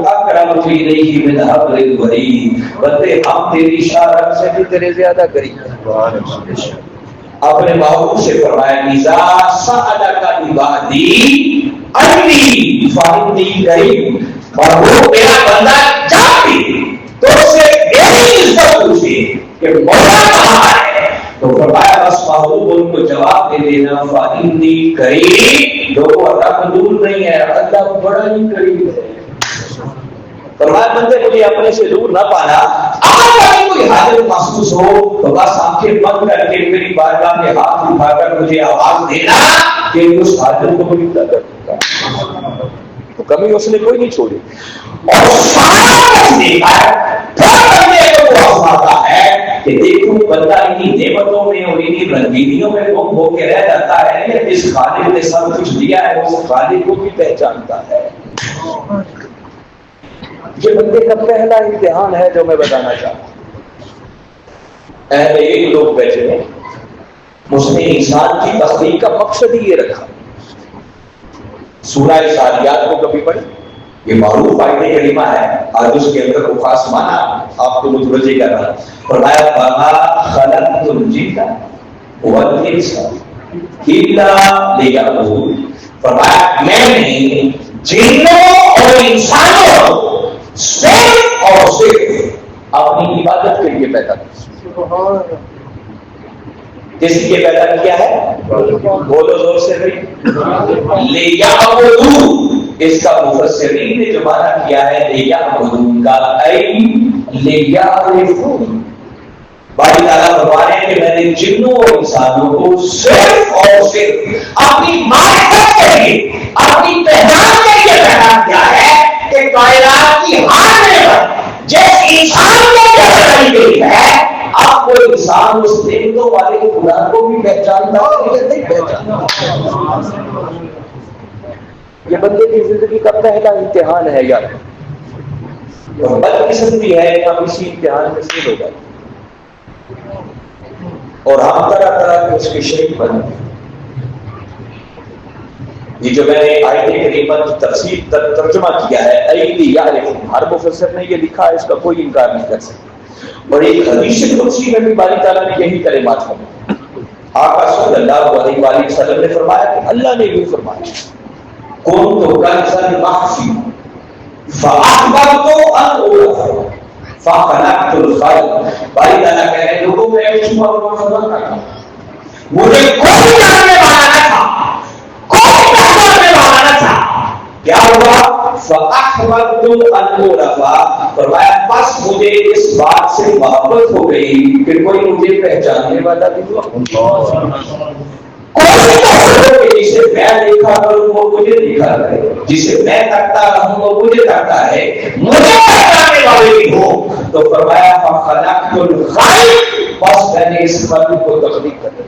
اکرم فی نہیں من حبل الورید، بندے ہم تیری شارت سے بھی تیرے زیادہ قریب ہیں۔ اپنے محبوب سے فرمایا اذا سألک عبادی انی فانی قریب، محبوب میرا بندہ جب بھی تو سے یہی عزت پوچھے کہ مولا کہاں ہے تو فرمایا بس محبوب ان کو جواب دے دینا فانی قریب، لوگوں اللہ کو دور نہیں ہے، اللہ کو بڑا ہی قریب ہے۔ فرمایا بندے مجھے اپنے سے دور نہ پانا، اگر کبھی کوئی حاجت محسوس ہو تو بس آنکھیں بند کر کے میری بارگاہ میں ہاتھ اٹھا کر مجھے آواز دینا کہ اس حاجت کو بھی پورا کر دوں گا۔ تو کمی اس نے کوئی نہیں چھوڑی، اور سارا کچھ دیکھا ہے، پھر بندے کو وہ آتا ہے کہ دیکھو بندہ انہی نعمتوں میں اور انہی رنگینیوں میں گم ہو کے رہ جاتا ہے، جس خالق نے سب کچھ دیا ہے وہ خالق کو بھی پہچانتا ہے۔ یہ بندے کا پہلا امتحان ہے جو میں بتانا چاہتا ہوں۔ اہل علم لوگ بیٹھے ہیں، اس نے انسان کی تخلیق کا مقصد ہی یہ رکھا۔ سورہ ساریات کو کبھی پڑھی؟ یہ معروف آیت کریمہ ہے، آج اس کے اندر وہ خاص معنی آپ کو متوجہ کر رہا ہے۔ فرمایا وَمَا خَلَقْتُ الْجِنَّ وَالْإِنسَ إِلَّا لِيَعْبُدُونِ، فرمایا میں نے جنوں اور انسانوں کو صرف اور صرف اپنی عبادت کے لیے پیدا کیا۔ کس لیے پیدا کیا ہے؟ بولو زور سے بھائی، لیعبدون، اس کا مفسرین نے جو معنی کیا ہے لیعبدون کا ای لیعرفون، باری تعالیٰ فرما رہے ہیں کہ میں نے جنوں اور انسانوں کو صرف اور صرف اپنی معرفت کے لیے، اپنی پہچان کے لیے پیدا کیا ہے کہ کائنات کی ہر نعمت جس انسان کو بتائی گئی ہے، آپ کو انسان اس دیکھنے والے خدا کو بھی پہچانتا ہو یا نہیں پہچانتا؟ یہ بندے کی زندگی کا پہلا امتحان ہے یار، اور بدقسمتی ہے کہ ہم اسی امتحان میں فیل ہو گئے اور ہم طرح طرح کے اس کے شریک بنے۔ یہ جو میں نے آیت کریمہ کی تفسیر ترجمہ کیا ہے ایلی یعرفون، ہر مفسر نے یہ لکھا ہے، اس کا کوئی انکار نہیں کر سکتا۔ اور ایک حدیث قدسی میں بھی باری تعالیٰ نے یہی کلمات فرمائے، آقا صلی اللہ علیہ وآلہ وسلم نے فرمایا کہ اللہ نے بھی فرمایا کنت کنزا مخفیا فاحببت ان اعرف فخلقت الخلق، باری تعالیٰ کہہ رہے ہیں لوگوں میں ایک چھپا ہوا خزانہ تھا، مجھے کوئی جاننے والا نہ تھا، کوئی پہچاننے والا نہ تھا، کیا ہوا؟ فاحببت ان اعرف، فرمایا بس مجھے اس بات سے محبت ہو گئی کہ کوئی مجھے پہچاننے والا بھی ہوا، کوئی تو جسے میں دیکھا کروں وہ مجھے دیکھا کرے، جسے میں کرتا رہوں وہ مجھے کرتا ہے، مجھے پہچاننے والے بھی ہو۔ تو فرمایا فخلقت الخلق، بس میں نے اس خلق کو تخلیق کر دیا۔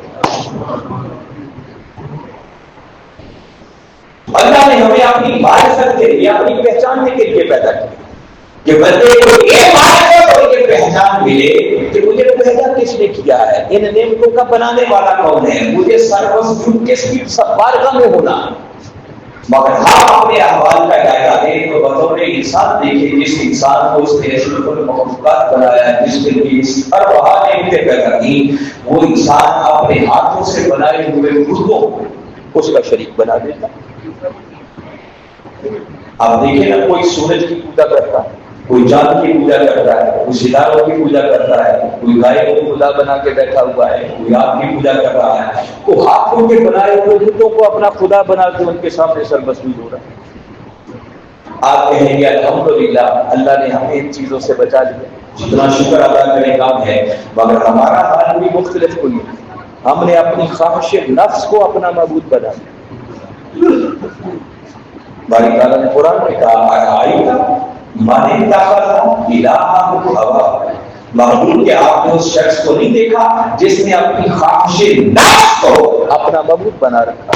اللہ نے ہمیں اپنی معرفت کے لیے، اپنی پہچاننے کے لیے پیدا کیا کہ بندے کو یہ معرفت اور یہ پہچان ملے کہ مجھے پیدا کس نے کیا ہے، ان نعمتوں کا بنانے والا کون ہے، مجھے سربراہ کس کی بارگاہ میں ہونا۔ مگر ہم اپنے احوال کا جائزہ دیں تو بطور انسان دیکھیں، جس انسان کو اس نے اشرف المخلوقات بنایا، جس کے لیے ہر بہار نعمتیں پیدا کی، وہ انسان اپنے ہاتھوں سے بنائے ہوئے خود کو اس کا شریک بنا دیتا۔ آپ دیکھیں نا، کوئی سورج کی پوجا کرتا ہے، کوئی چاند کی پوجا کرتا ہے، کوئی ستاروں کی پوجا کرتا ہے، کوئی گائے کو خدا بنا کے بیٹھا ہوا ہے، کوئی آپ کی پوجا کر رہا ہے، وہ ہاتھوں کے بنائے ہوئے بتوں کو اپنا خدا بنا کے ان کے سامنے سرمسجود ہو رہا ہے۔ آپ کہیں گے الحمدللہ اللہ نے ہمیں ان چیزوں سے بچا لیا، جتنا شکر ادا کرنے کام ہے، مگر ہمارا حال بھی مختلف ہوئی، ہم نے اپنی خواہش نفس کو اپنا معبود بنا دیا۔ باری تعالیٰ نے قرآن میں کہا آئی تھا من اتخذ الہہ ہوا، معبود کہ آپ نے اس شخص کو نہیں دیکھا جس نے اپنی خواہش نفس کو اپنا معبود بنا رکھا۔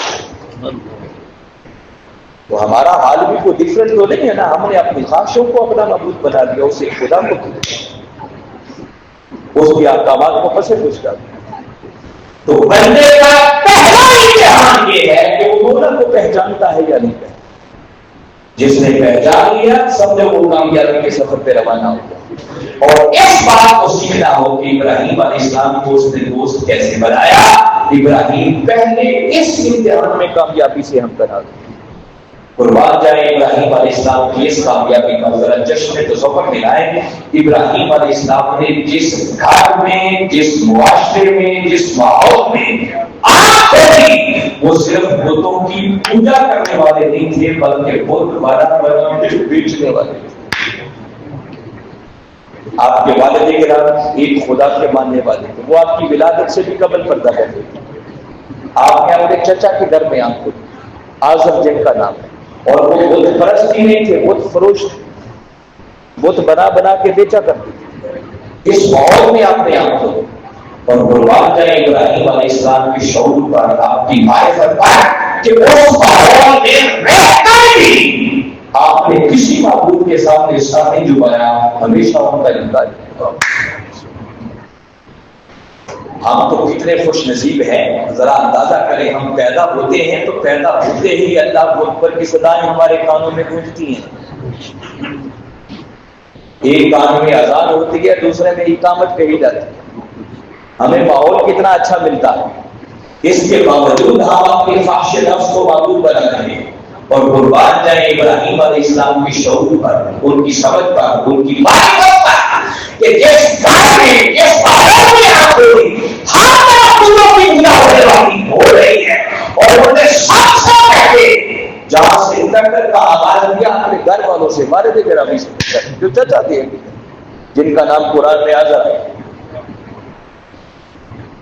تو ہمارا حال بھی کوئی ڈفرینٹ تو نہیں ہے نا، ہم نے اپنی خواہشوں کو اپنا معبود بنا دیا، اسے خدا کو دیا، اس کے احکامات کو پس پوچھ کر۔ تو بندے کا پہلا امتحان یہ ہے کہ وہ دونوں کو پہچانتا ہے یا نہیں پہچانتا۔ جس نے پہچان لیا سمجھو وہ کامیابی کے سفر پہ روانہ ہو گیا، اور اس بات کو سیکھنا ہو کہ ابراہیم علیہ السلام کو اس نے دوست کیسے بنایا۔ ابراہیم پہلے اس امتحان میں کامیابی سے ہم بنا دیں، قربان جائے ابراہیم علیہ السلام کی اس کامیابی کا ذرا جشن تصور دلائیں۔ ابراہیم علیہ السلام نے جس گھر میں، جس معاشرے میں، جس ماحول میں آنکھ کھولی، وہ صرف بتوں کی پوجا کرنے والے نہیں تھے بلکہ بت بنا کے بیچنے والے تھے۔ آپ کے والد کرام ایک خدا کے ماننے والے تھے، وہ آپ کی ولادت سے بھی قبل پردہ کرتے تھے۔ آپ نے اپنے چچا کے گھر میں آنکھ کھولی، آزر جن کا نام ہے، اور وہ بت پرست ہی نہیں تھے، بت فروش تھے، بت بنا بنا کے بیچا کرتے تھے۔ اس ماحول میں آپ نے آنکھ کھولی، اور قربان جائے ابراہیم علیہ السلام کی شعور پر، آپ کی معرفت پر کہ اس ماحول میں رہ کر بھی آپ نے کسی معبود کے سامنے سر نہیں جھکایا، ہمیشہ ان کا انکار کیا۔ ہم تو کتنے خوش نصیب ہیں، ذرا اندازہ کریں، ہم پیدا ہوتے ہیں تو پیدا ہوتے ہی اللہ اکبر کی صدائیں ہمارے کانوں میں گونجتی ہیں، ایک کان میں اذان ہوتی ہے, دوسرے میں اقامت کہی جاتی ہے. ہمیں ماحول کتنا اچھا ملتا ہے, اس کے باوجود ہم اپنے فحش نفس کو معبود بنا رہے ہیں. اور قربان جائیں ابراہیم علیہ السلام کی شعور پر, ان کی سمجھ پر, ان کی معرفت پر, کہ جس گھر میں, جس ماحول میں آپ ہوئی ہر طرف پوروں کی پوجا ہونے والی ہو رہی ہے, اور انہوں نے سب سے پہلے جہاں سے اتر کا آغاز کیا اپنے گھر والوں سے, مارے تھے گرامی سے, جو چچا تھے جن کا نام قرآن میں آ جا رہا ہے.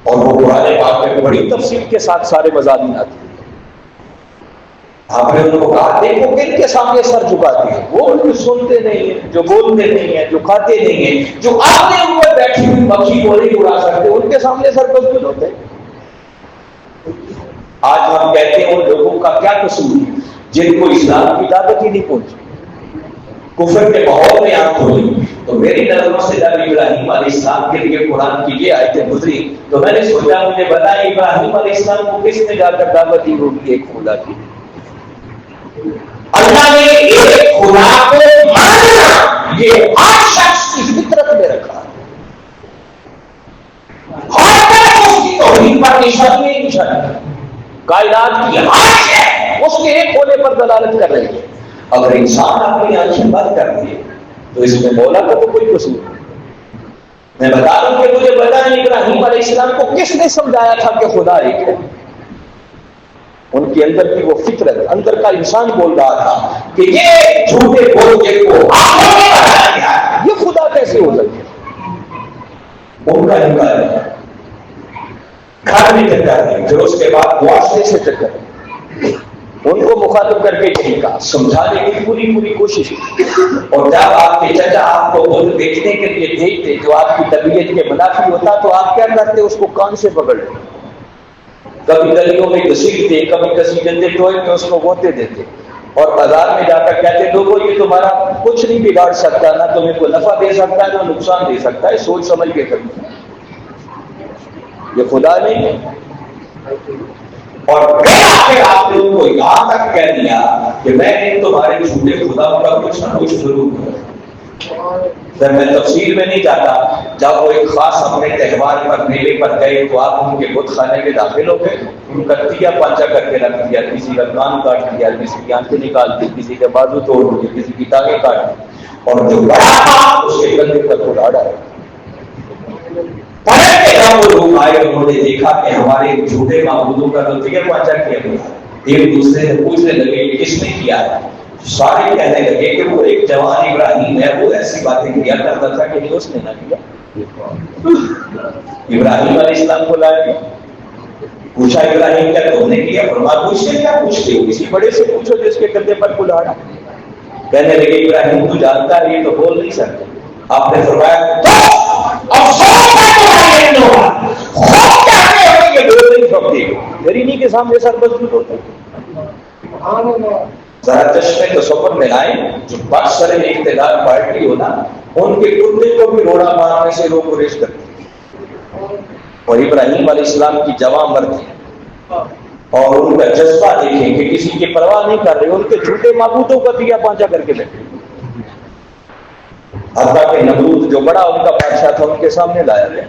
اور وہ قرآن پاک میں بڑی تفصیل کے ساتھ سارے مضامین آتے ہیں. آپ نے ان کو کہا دیکھو کن کے سامنے سر جھکاتے ہیں, وہ ان کو سنتے نہیں ہیں, جو بولتے نہیں ہیں, جو کھاتے نہیں ہیں, جو اپنے اوپر بیٹھی ہوئی مکھی کو نہیں اڑا سکتے, ان کے سامنے سر مضبوط ہوتے ہیں. آج ہم کہتے ہیں ان لوگوں کا کیا قصور ہے جن کو اسلام کی دعوت ہی نہیں پہنچی, کفر کے ماحول میں آپ ہوئی. تو میری نظروں سے جب ابراہیم علیہ السلام کے لیے قرآن کی یہ آیتیں گزری تو میں نے سوچا مجھے بتائیں ابراہیم علیہ السلام کو کس نے جا کر دعوت دی ہوگی ایک خدا کی. اللہ نے ایک خدا کو ماننا یہ ہر شخص کی فطرت میں رکھا ہے. ہر طرف اس کی توحید پر نشانی ہی نشانی, کائنات کی ہر شے اس کے ایک ہونے پر دلالت کر رہی ہے. اگر انسان اپنی آنکھیں بند کر دیے تو اس میں مولا کا تو کوئی قصور نہیں. میں بتا رہا ہوں کہ مجھے بتائیں ابراہیم علیہ السلام کو کس نے سمجھایا تھا کہ خدا ایک ہے. ان کے اندر کی وہ فطرت, اندر کا انسان بول رہا تھا کہ یہ جھوٹے بوجھے کو یہ خدا کیسے ہو سکے. ان کا انکار ہے, گھر میں چکر ہے, پھر اس کے بعد معاشرے سے چکر ہے. ان کو مخاطب کر کے یہی کہا, سمجھانے کی پوری کوشش کی. اور جب آپ کے چچا آپ کو خود دیکھنے کے لیے بھیجتے جو آپ کی طبیعت کے منافی ہوتا تو آپ کیا کرتے, اس کو کان سے پکڑتے, کبھی گلیوں میں گھسیٹتے, کبھی کسی گندے ٹوئے میں اس کو گوتے دیتے, اور بازار میں جا کر کہتے لوگوں یہ تمہارا کچھ نہیں بگاڑ سکتا, نہ تمہیں کوئی نفع دے سکتا ہے نہ نقصان دے سکتا ہے, سوچ سمجھ کے کرنا, یہ خدا نہیں ہے. اور پھر آپ لوگوں کو یہاں تک کہہ دیا کہ میں نے تمہارے جھوٹے خدا کا کچھ نہ کچھ ضرور کیا. پھر میں تفصیل میں نہیں جاتا. جب وہ ایک خاص اپنے تہوار پر میلے پر گئے تو آپ ان کے بت خانے میں داخل ہو گئے, ان کا دیا پانچا کر کے رکھ دیا, کسی کا کان کاٹ دیا, کسی کی آنکھیں نکال دی, کسی کے بازو توڑ دیے, کسی کی ٹانگیں کاٹ دی, اور جو بڑا تھا اس کے گندے کا توڑا ڈالا. پلٹ کے جب وہ لوگ آئے انہوں نے دیکھا کہ ہمارے جھوٹے معبودوں کا تو دیگر پانچا کیا گیا. ایک دوسرے سے پوچھنے لگے کس نے کیا ہے. سارے کہنے لگے کہ وہ ایک جوان ابراہیم ہے, وہ ایسی باتیں کیا کرتا تھا کہ اس نے نہ کیا. ابراہیم علیہ السلام کو لایا, پوچھا ابراہیم کیا تم نے کیا؟ فرمایا مجھ سے کیا پوچھتے ہو, کسی بڑے سے پوچھو جس کے کندھے پر کلاڑا. کہنے لگے ابراہیم تو جانتا ہے یہ تو بول نہیں سکتے. آپ نے فرمایا میری نہیں کے سامنے سر مضبوط ہوتا. ذرا چشمے تصور میں لائیں, جو برسر اقتدار پارٹی ہونا ان کے کتے کو بھی روڑا مارنے سے لوگ گریز کرتے, اور ابراہیم علیہ السلام کی جواں مرد ہے اور ان کا جذبہ دیکھیں کہ کسی کی پرواہ نہیں کر رہے, ان کے جھوٹے معبودوں کا دیا پانچا کر کے بیٹھے. حتیٰ کہ نمرود جو بڑا ان کا بادشاہ تھا ان کے سامنے لایا گیا.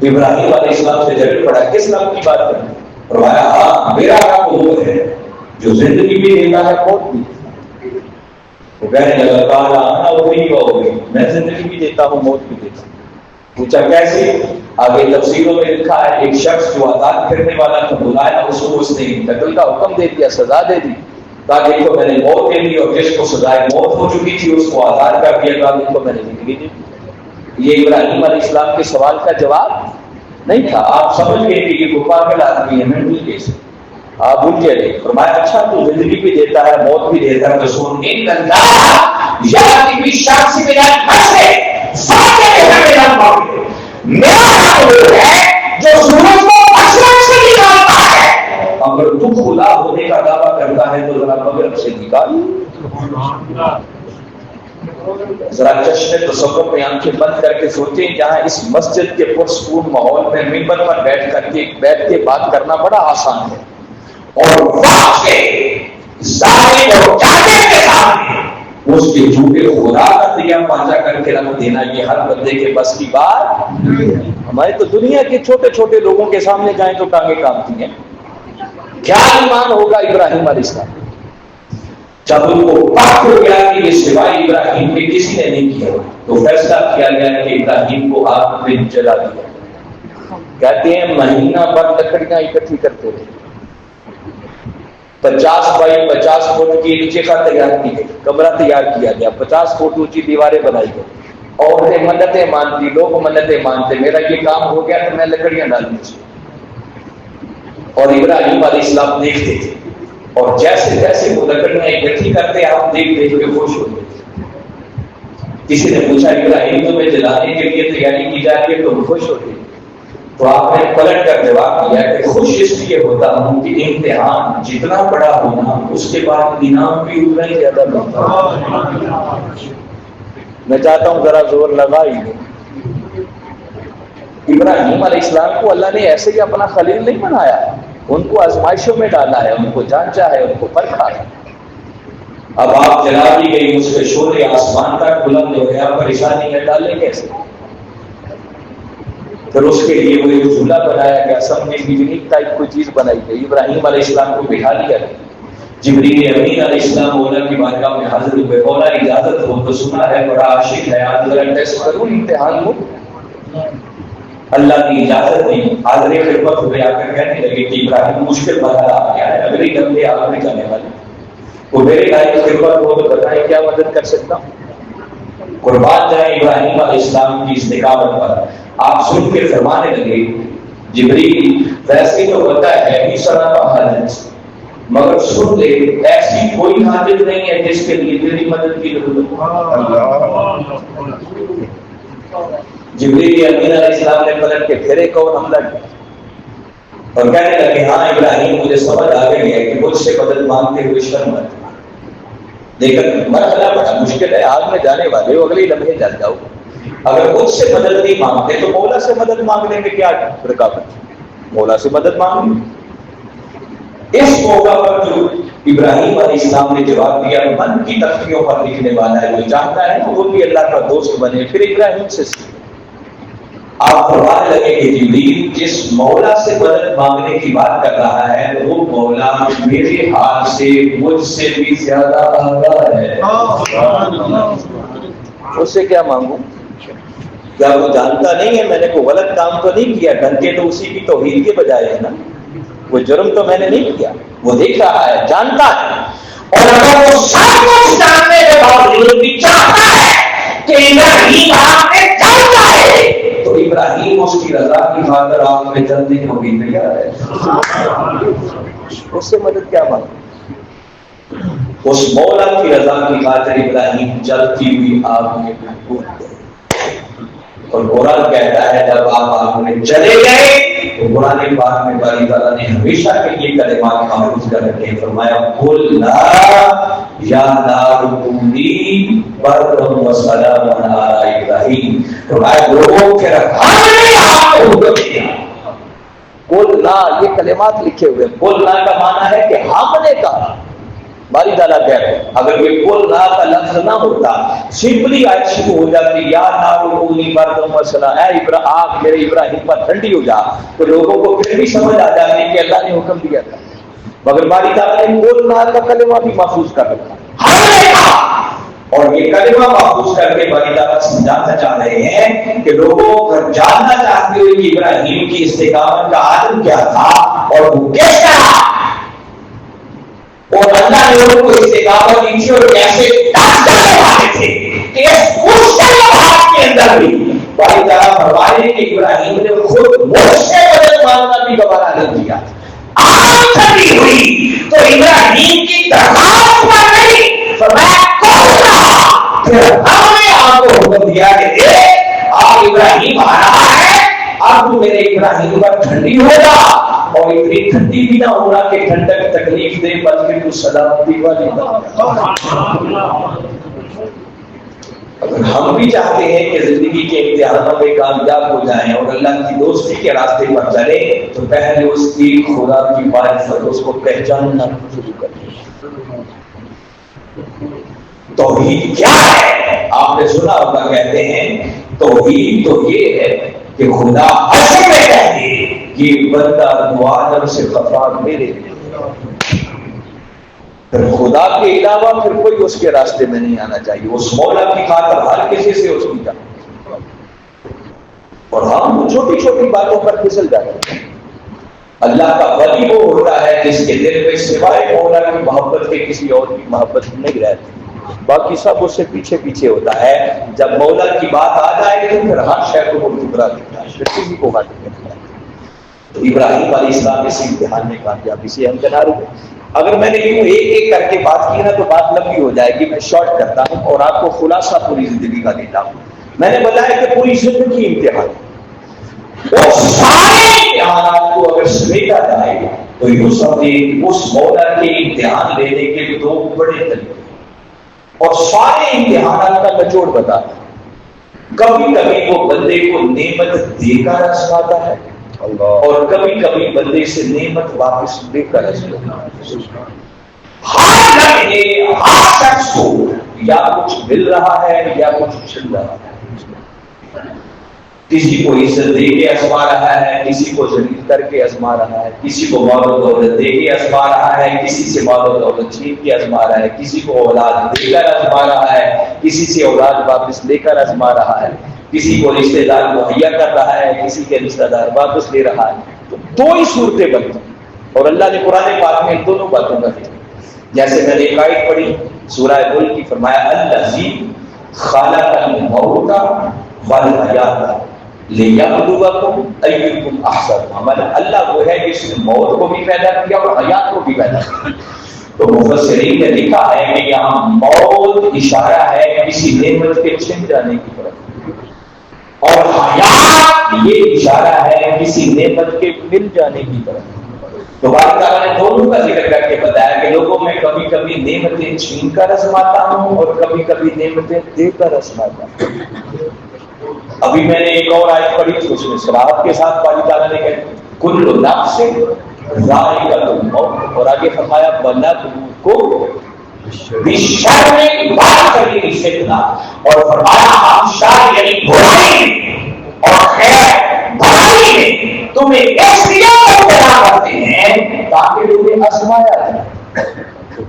ابراہیم علیہ السلام سے جھگڑ پڑا, کس رب کی بات کریں؟ فرمایا ہاں میرا رب وہ ہے جو زندگی بھی دیتا ہے موت بھی. وہ کہنے لگا کہا انا وہی ہوگی, میں زندگی بھی دیتا ہوں موت بھی دیتا ہوں. پوچھا کیسے؟ آگے تفسیروں میں لکھا ہے ایک شخص جو آزاد کرنے والا تھا بلایا, اس کو اس نے قتل کا حکم دے دیا, سزا دے دی. کہا دیکھو میں نے موت دے دی, اور جس کو سزائے موت ہو چکی تھی اس کو آزاد کر دیا. کہا دیکھو میں نے زندگی دی. یہ ابراہیم علیہ السلام کے سوال کا جواب نہیں تھا. آپ سمجھ گئے کہ یہ پاگل آدمی ہے, مینٹل کیس, آپ بھول گئے. فرمایا اچھا تو زندگی بھی دیتا ہے موت بھی دیتا ہے, تو سن جو سورج کو مشرق سے نکالتا ہے. اگر تو خدا ہونے کا دعویٰ کرتا ہے تو ذرا مغرب سے نکال. ذرا چشمے تصور میں آنکھیں بند کر کے سوچیں, جہاں اس مسجد کے پرسکون ماحول میں ممبر پر بیٹھ کے بات کرنا بڑا آسان ہے, اور واقعی ظاہر اور جاہل اس کے جھوٹے خدا کا دیا پانچا کر کے رکھ دینا یہ ہر بندے کے بس کی بات. ہمارے تو دنیا کے چھوٹے چھوٹے لوگوں کے سامنے جائیں تو ٹانگیں کانپتی ہیں. کیا ایمان ہوگا ابراہیم علیہ السلام جب ان کو پاک ہو گیا کہ یہ سوائے ابراہیم کے کسی نے نہیں کیا تو فیصلہ کیا گیا کہ ابراہیم کو آگ میں جلا دیا. کہتے ہیں مہینہ بھر لکڑیاں اکٹھی کرتے تھے. 50 بائی 50 فٹ کی نیچے کا تیار کی گئی کمرہ تیار کیا گیا. 50 فٹ اونچی دیواریں بنائی گئی. عورتیں منتیں مانتی لوگ منتیں مانتے میرا یہ کام ہو گیا تو میں لکڑیاں ڈال دیجیے. اور ابراہیم علیہ السلام دیکھتے تھے اور جیسے جیسے وہ لکڑیاں اکٹھی کرتے آپ دیکھ دیکھ کے خوش ہوتے. کسی نے پوچھا ابراہیم تمہیں جلانے کے لیے تیاری کی جاتی ہے تم خوش ہوتے. تو آپ نے پلٹ کر جواب دیا کہ خوش اس لیے ہوتا ہوں کہ امتحان جتنا بڑا ہونا اس کے بعد انعام بھی اتنا ہی زیادہ ہوتا. میں چاہتا ہوں ذرا زور لگا ہی دیں. ابراہیم علیہ السلام کو اللہ نے ایسے ہی اپنا خلیل نہیں بنایا. ان کو آزمائشوں میں ڈالا ہے ان کو جانچا ہے ان کو پرکھا ہے. اب آپ جلا دی گئی اس کے شور آسمان تک بلند ہو گیا پریشانی میں ڈالیں کیسے. پھر اس کے لیے وہ ایک جھولا بنایا گیا سب میں یونیک ٹائپ کوئی چیز بنائی گئی. ابراہیم علیہ السلام کو بٹھا دیا گیا. جبریل امین علیہ السلام مولا کی بارگاہ میں حاضر ہوئے. مولا اجازت ہو تو سنا ہے بڑا عاشق ہے آج ذرا ٹیسٹ کروں امتحان کو. اللہ کی اجازت دی. حاضر خدمت ہوئے آ کر کہنے لگے کہ ابراہیم مشکل مرحلہ آ گیا ہے اگلی لمبے آپ میں جانے والے وہ میرے لائق خدمت ہو تو بتائیں کیا مدد کر سکتا ہوں. قربان جائیں ابراہیم علیہ السلام کی استقامت پر. آپ سن کے فرمانے لگے جبریل ویسے تو ہوتا ہے ہی سنا حاجت مگر سن لے ایسی کوئی حاجت نہیں ہے جس کے لیے تیری مدد کی ضرورت. جبریل امین علیہ السلام نے پلٹ کے پھر ایک اور حملہ کیا اور کہنے لگے ہاں ابراہیم مجھے سمجھ آ گئی ہے کہ مجھ سے مدد مانگتے ہوئے شرم مت. لیکن مرحلہ بڑا مشکل ہے آگ میں جانے والے ہو اگلے لمحے جل جاؤ. اگر مجھ سے مدد نہیں مانگتے تو مولا سے مدد مانگنے میں کیا رکاوٹ. مولا سے مدد مانگنے اس موقع پر جو ابراہیم علیہ السلام نے جواب دیا من کی تختیوں پر لکھنے والا ہے جو چاہتا ہے وہ بھی اللہ کا دوست بنے. پھر ابراہیم سے آپ فرمانے لگے کہ جبریل جس مولا سے مدد مانگنے کی بات کر رہا ہے وہ مولا میرے حال سے مجھ سے بھی زیادہ آگاہ ہے. اس سے کیا مانگوں. کیا وہ جانتا نہیں ہے میں نے کوئی غلط کام تو نہیں کیا. ڈنکے تو اسی کی توحید کے بجائے ہے نا. وہ جرم تو میں نے نہیں کیا. وہ دیکھ رہا ہے جانتا ہے اور اگر وہ سب کچھ جاننے کے باوجود بھی چاہتا ہے کہ ابراہیم آپ میں جل جائے تو ابراہیم اس کی رضا کی خاطر آپ میں جلدی کو بھی تیار ہے. اس سے مدد کیا مانگے. اس مولا کی رضا کی خاطر ابراہیم جلتی ہوئی آگ میں کود گئے. اور قرآن کہتا ہے جب آپ آگ میں چلے گئے تو قرآن پاک میں باری تعالیٰ نے ہمیشہ کے لیے کلمات محفوظ کر رکھے. فرمایا قل لا یا نار کونی بردا وسلاما علی ابراہیم. فرمایا لوگوں کے رکھانے آپ کو حکم دیا. قل لا یہ کلمات لکھے ہوئے. قل لا کا معنی ہے کہ ہم نے کہا. باری تعالیٰ کہتے ہیں اگر کوئی قل لا کا لفظ نہ ہوتا سمپلی آیت شروع ہو جاتی یا نار کونی بردا وسلاما اے آگ میرے ابراہیم پر ٹھنڈی ہو جا تو لوگوں کو پھر بھی سمجھ آ جاتی کہ اللہ نے حکم دیا تھا. مگر باری تعالیٰ نے قل لا کا کلمہ بھی محفوظ کر رکھا. ہم نے کہا اور یہ کلمہ محفوظ کر کے باری تعالیٰ سمجھانا چاہ رہے ہیں کہ لوگوں کو جاننا چاہتے ہوئے کہ ابراہیم کی استقامت کا عالم کیا تھا اور وہ کس طرح اور اللہ نے ان کو استقامت دی تھی اور کیسے ڈاکٹر والے تھے کہ اس مشکل حالات کے اندر بھی باری تعالیٰ فرمائے کہ ابراہیم نے خود مجھ سے مدد مانگنا بھی گوارا نہیں کیا. آگ ٹھنڈی ہوئی تو ابراہیم کی درخواست پر نہیں فرمایا کون رہا. پھر ہم نے آپ کو حکم دیا کہ آپ ابراہیم آ رہا ہے اب تو میرے ابراہیم پر ٹھنڈی ہوگا اور اتنی ٹھنڈی بھی نہ ہونا کہ ٹھنڈک تکلیف دے بلکہ تو سلامتی والی بنا. اگر ہم بھی چاہتے ہیں کہ زندگی کے امتحانوں میں کامیاب ہو جائیں اور اللہ کی دوستی کے راستے پر چلیں تو پہلے اس کی خدا کی معرفت اس کو پہچاننا شروع کریں. توحید کیا ہے؟ آپ نے سنا ہوگا کہتے ہیں توحید تو یہ ہے کہ خدا عرش میں کہتے یہ بندہ دعا آدم سے غفار میرے، پھر خدا کے علاوہ پھر کوئی اس کے راستے میں نہیں آنا چاہیے، اس مولا کی خاطر ہر کسی سے اس کی جان، اور ہم چھوٹی چھوٹی باتوں پر پھسل جاتے ہیں۔ اللہ کا ولی وہ ہوتا ہے جس کے دل میں سوائے مولا کی محبت کے کسی اور کی محبت نہیں رہتی، باقی سب اس سے پیچھے پیچھے ہوتا ہے۔ جب مولا کی بات آ جائے تو پھر ہر شے کو وہ ٹکرا دیتا ہے، پھر کسی کو بات نہیں کرتا۔ تو ابراہیم علیہ السلام اسی امتحان میں کامیابی سے ہمکنار ہوئے۔ اگر میں نے یوں ایک ایک کر کے بات کی نا تو بات لمبی ہو جائے گی، میں شارٹ کرتا ہوں اور آپ کو خلاصہ پوری زندگی کا دیتا ہوں۔ میں نے بتایا کہ پوری زندگی امتحان، اور سارے امتحانات کو اگر سمیٹا جائے تو یوں سمجھیں اس مولا کے امتحان لینے کے دو بڑے طریقے، اور سارے امتحانات کا نچوڑ بتاتا ہے۔ کبھی کبھی وہ بندے کو نعمت دے کر آزماتا ہے اور کبھی کبھی بندے سے نعمت واپس لے کر آزماتا ہے۔ ہر لمحے ہر شخص کو یا کچھ مل رہا ہے یا کچھ چھن رہا ہے، کسی کو عزت دے کے آزما رہا ہے، کسی کو ذلیل کر کے آزما رہا ہے، کسی کو مال و دولت دے کے آزما رہا ہے، کسی سے مال و دولت چھین کے آزما رہا ہے، کسی کو اولاد دے کر آزما رہا ہے، کسی سے اولاد واپس لے کر آزما رہا ہے، کسی کو رشتہ دار مہیا کر رہا ہے، کسی کے رشتہ دار واپس لے رہا ہے۔ تو دو ہی صورتیں بنتی ہیں، اور اللہ نے قرآن پاک میں دونوں باتوں کا ذکر، جیسے میں نے ایک آیت پڑھی سورہ ملک کی، فرمایا الذی خلق الموت والحیات لِیَبْلُوَکُمْ أَیُّکُمْ أَحْسَنُ عَمَلًا۔ اللہ وہ ہے جس نے موت کو بھی پیدا کیا اور حیات کو بھی پیدا کیا۔ تو مفسرین نے لکھا ہے کہ یہاں موت اشارہ ہے کسی نعمت کے چھن جانے کی طرف، اور حیات یہ اشارہ ہے کسی نعمت کے مل جانے کی طرف۔ تو باری تعالیٰ نے دونوں کا ذکر کر کے بتایا کہ لوگوں میں کبھی کبھی نعمتیں چھین کر آزماتا ہوں اور کبھی کبھی نعمتیں دے کر آزماتا ہوں۔ ابھی میں نے ایک اور آیت پڑھی تھی، اس میں صراحت کے ساتھ باری تعالیٰ نے کہا کل نفس ذائقۃ الموت، اور آگے فرمایا وَنَبْلُوکُم بِالشَّرِّ وَالْخَيْرِ فِتْنَۃً، اور فرمایا ہم شر یعنی برائی اور خیر بھلائی میں تمہیں اس لیے مبتلا کرتے ہیں تاکہ تمہیں آزمایا جائے۔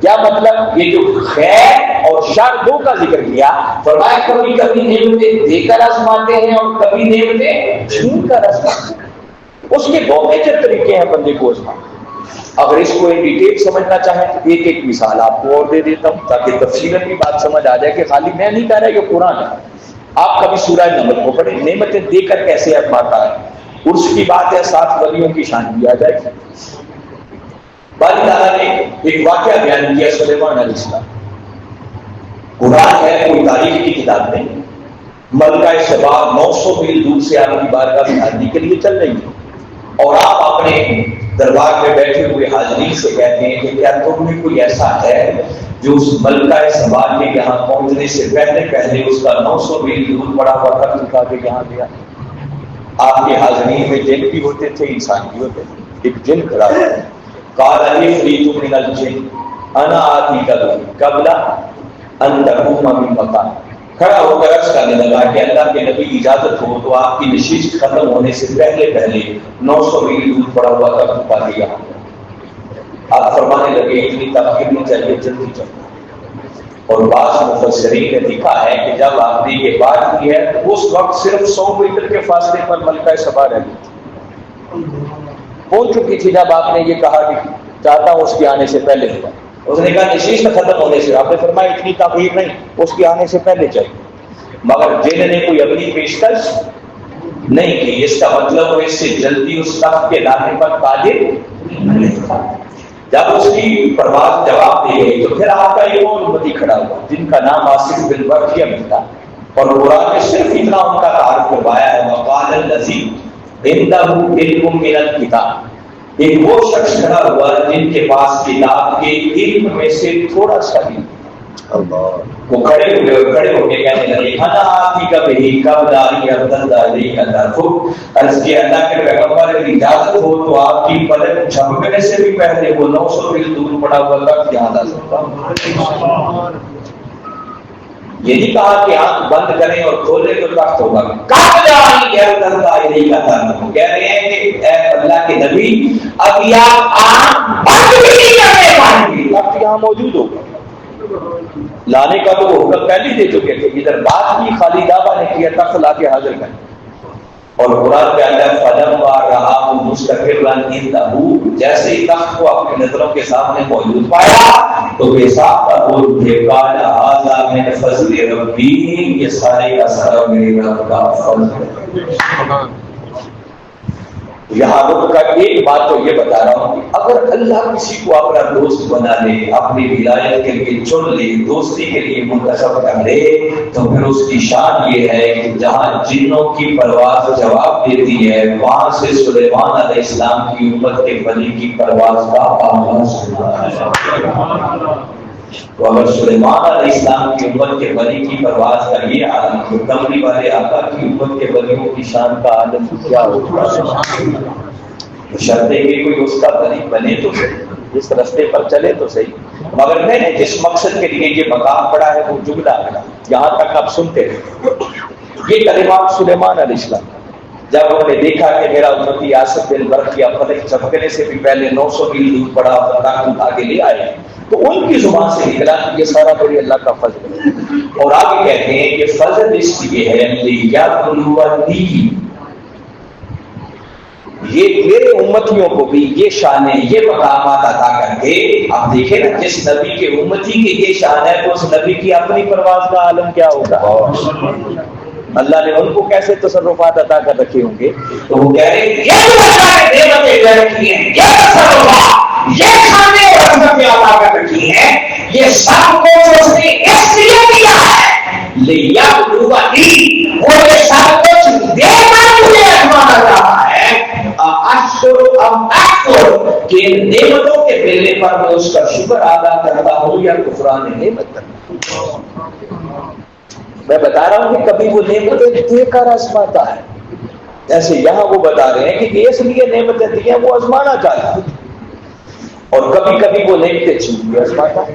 کیا مطلب؟ یہ جو خیر اور شر دو کا ذکر کیا، فرمایا کبھی کبھی نعمتیں دے کر آزماتے ہیں اور کبھی نعمتیں چھین کر آزماتے ہیں۔ اس کے دو میجر طریقے ہیں بندے کو آزمانے۔ اگر اس کو ان ڈیٹیل سمجھنا چاہیں تو ایک ایک مثال آپ کو اور دے دیتا ہوں تاکہ تفصیلاً بھی بات سمجھ آ جائے کہ خالی میں نہیں کہہ رہا یہ قرآن ہے۔ آپ کبھی سورہ نمل کو پڑھیں، نعمتیں دے کر کیسے آزماتا ہے، عرس کی بات ہے، 7 ولیوں کی شان بھی آ جائے گی۔ باری تعالیٰ نے ایک واقعہ بیان کیا سلیمان علیہ السلام، قرآن ہے کوئی تاریخ کی کتاب نہیں، ملکہ سبا 900 میل دور سے آپ کی بارگاہ میں حاضری کے لیے چل رہی ہے، اور آپ اپنے دربار میں بیٹھے ہوئے حاضرین سے کہتے ہیں کہ کیا تم میں کوئی ایسا ہے جو اس ملکہ سبا کے یہاں پہنچنے سے پہلے پہلے اس کا 900 میل دور پڑا ہوا خط اٹھا کے یہاں گیا؟ آپ کے حاضرین میں جن بھی ہوتے تھے، انسان بھی ہوتے تھے۔ ایک جن کھڑا ہوا ہے، قال عفریت من الجن انا آتیک بہ قبل ان تقوم من مقامک، کھڑا ہو کر عرض کرنے لگا کہ اللہ کے نبی اجازت ہو تو آپ کی نشست ختم ہونے سے پہلے پہلے 900 میل دور پڑا ہوا تھا اٹھا کے یہاں۔ آپ فرمانے لگے اتنی تاخیر نہیں چاہیے، جلدی چلنا۔ اور بعض مفسرین نے لکھا ہے کہ جب آپ نے یہ بات کی ہے تو اس وقت صرف 100 میٹر کے فاصلے پر ملکہ سبا رہ گئی تھی، پہنچ چکی تھی جب آپ نے یہ کہا کہ چاہتا ہوں اس کے آنے سے پہلے ہوگا۔ اس نے کہا نشست ختم ہونے سے، آپ نے فرمایا اتنی تاخیر نہیں، اس کے آنے سے پہلے چاہیے۔ مگر جن نے کوئی اپنی پیشکش نہیں کی، اس کا مطلب وہ اس سے جلدی اس تخت کے لانے پر قادر نہیں تھا۔ جب اس کی پرواز جواب دی گئی تو پھر آپ کا ایک اور امتی کھڑا ہوا جن کا نام آصف بن برقیہ تھا، اور قرآن نے صرف اتنا ان کا تعارف کروایا ہے، وقال الذی عنده علم من الکتاب، ایک وہ شخص کھڑا ہوا جن کے پاس کتاب کے علم میں سے تھوڑا سا بھی، وہ کھڑے ہو کے کہنے لگے انا آتی کا بہی کب داری عبداللہ علیہ اللہ، عرض کیا اللہ کے پیغمبر کی اجازت ہو تو آپ کی پلک جھپکنے سے بھی پہلے وہ 900 میل دور پڑا ہوا تھا یاد آ سکتا ہوں۔ یہ نہیں کہا کہ آنکھ بند کریں اور کھولے تو تخت ہوگا. کہہ رہے ہیں کہ اے اللہ کے نبی ابھی آپ آنکھ بند بھی نہیں کرنے پائیں گے، تخت یہاں موجود ہوگا. لانے کا تو وہ حکم پہلے دے چکے تھے، ادھر بات کی خالی دعویٰ نے کیا تخت لا کے حاضر کریں. اور قرآن پہ آتا ہے فلما رآہ مستقرا عنده، جیسے ہی تخت کو اپنی نظروں کے سامنے موجود پایا تو بے ساختہ بول اٹھے قال ھذا من فضل ربی، یہ سارے کا سارا میرے رب کا فضل ہے. یہاں رک کر ایک بات تو یہ بتا رہا ہوں کہ اگر اللہ کسی کو اپنا دوست بنا لے، اپنی ولایت کے لیے چن لے، دوستی کے لیے منتخب کر لے، تو پھر اس کی شان یہ ہے کہ جہاں جنوں کی پرواز جواب دیتی ہے وہاں سے سلیمان علیہ السلام کی امت کے بنی کی پرواز کا آغاز ہوتا ہے. تو اگر سلیمان علیہ السلام کی امت کے بنی کی پرواز کا یہ عالم تو کمری والے آقا کی امت کے بنیوں کی شان کا عالم کیا ہوگا؟ شرط ہے کہ کوئی اس کا بنی بنے تو صحیح، اس رستے پر چلے تو صحیح، مگر میں نے جس مقصد کے لیے یہ مقام پڑا ہے وہ جملہ ہے یہاں تک آپ سنتے ہیں. یہ کلمات سلیمان علیہ السلام جب انہوں نے دیکھا کہ میرا امتی آصف بن برق یا فلک چمکنے سے بھی پہلے 900 میل دور پڑا اور آگے لے آئے تو ان کی زبان سے نکلا کہ یہ سارا میری اللہ کا فضل ہے. اور آگے کہتے ہیں کہ فضل اس لیے ہے لیبلونی، یہ میرے امتیوں کو بھی یہ شان ہے، یہ مقامات عطا کر کے. آپ دیکھیں نا جس نبی کے امتی کی یہ شان ہے تو اس نبی کی اپنی پرواز کا عالم کیا ہوگا. اللہ نے ان کو کیسے تصرفات عطا کر رکھے ہوں گے. تو وہ کہہ رہے ہیں یہ کھانے اور رحمتیں عطا کر رکھی ہیں، یہ سب کچھ اس نے اس لیے کیا ہے لیبلونی، وہ یہ سب کچھ دیکھنا مجھے آزمانا رہا ہے اشکر ام اکفر، کہ نعمتوں کے ملنے پر میں اس کا شکر ادا کرتا ہوں یا کفران نعمت کرتا ہوں. میں بتا رہا ہوں کہ کبھی وہ نعمتیں دے کر آزماتا ہے، جیسے یہاں وہ بتا رہے ہیں کہ اس لیے نعمتیں دی ہیں وہ آزمانا چاہتا ہے، اور کبھی کبھی وہ نعمتیں چھین کے آزماتا ہے.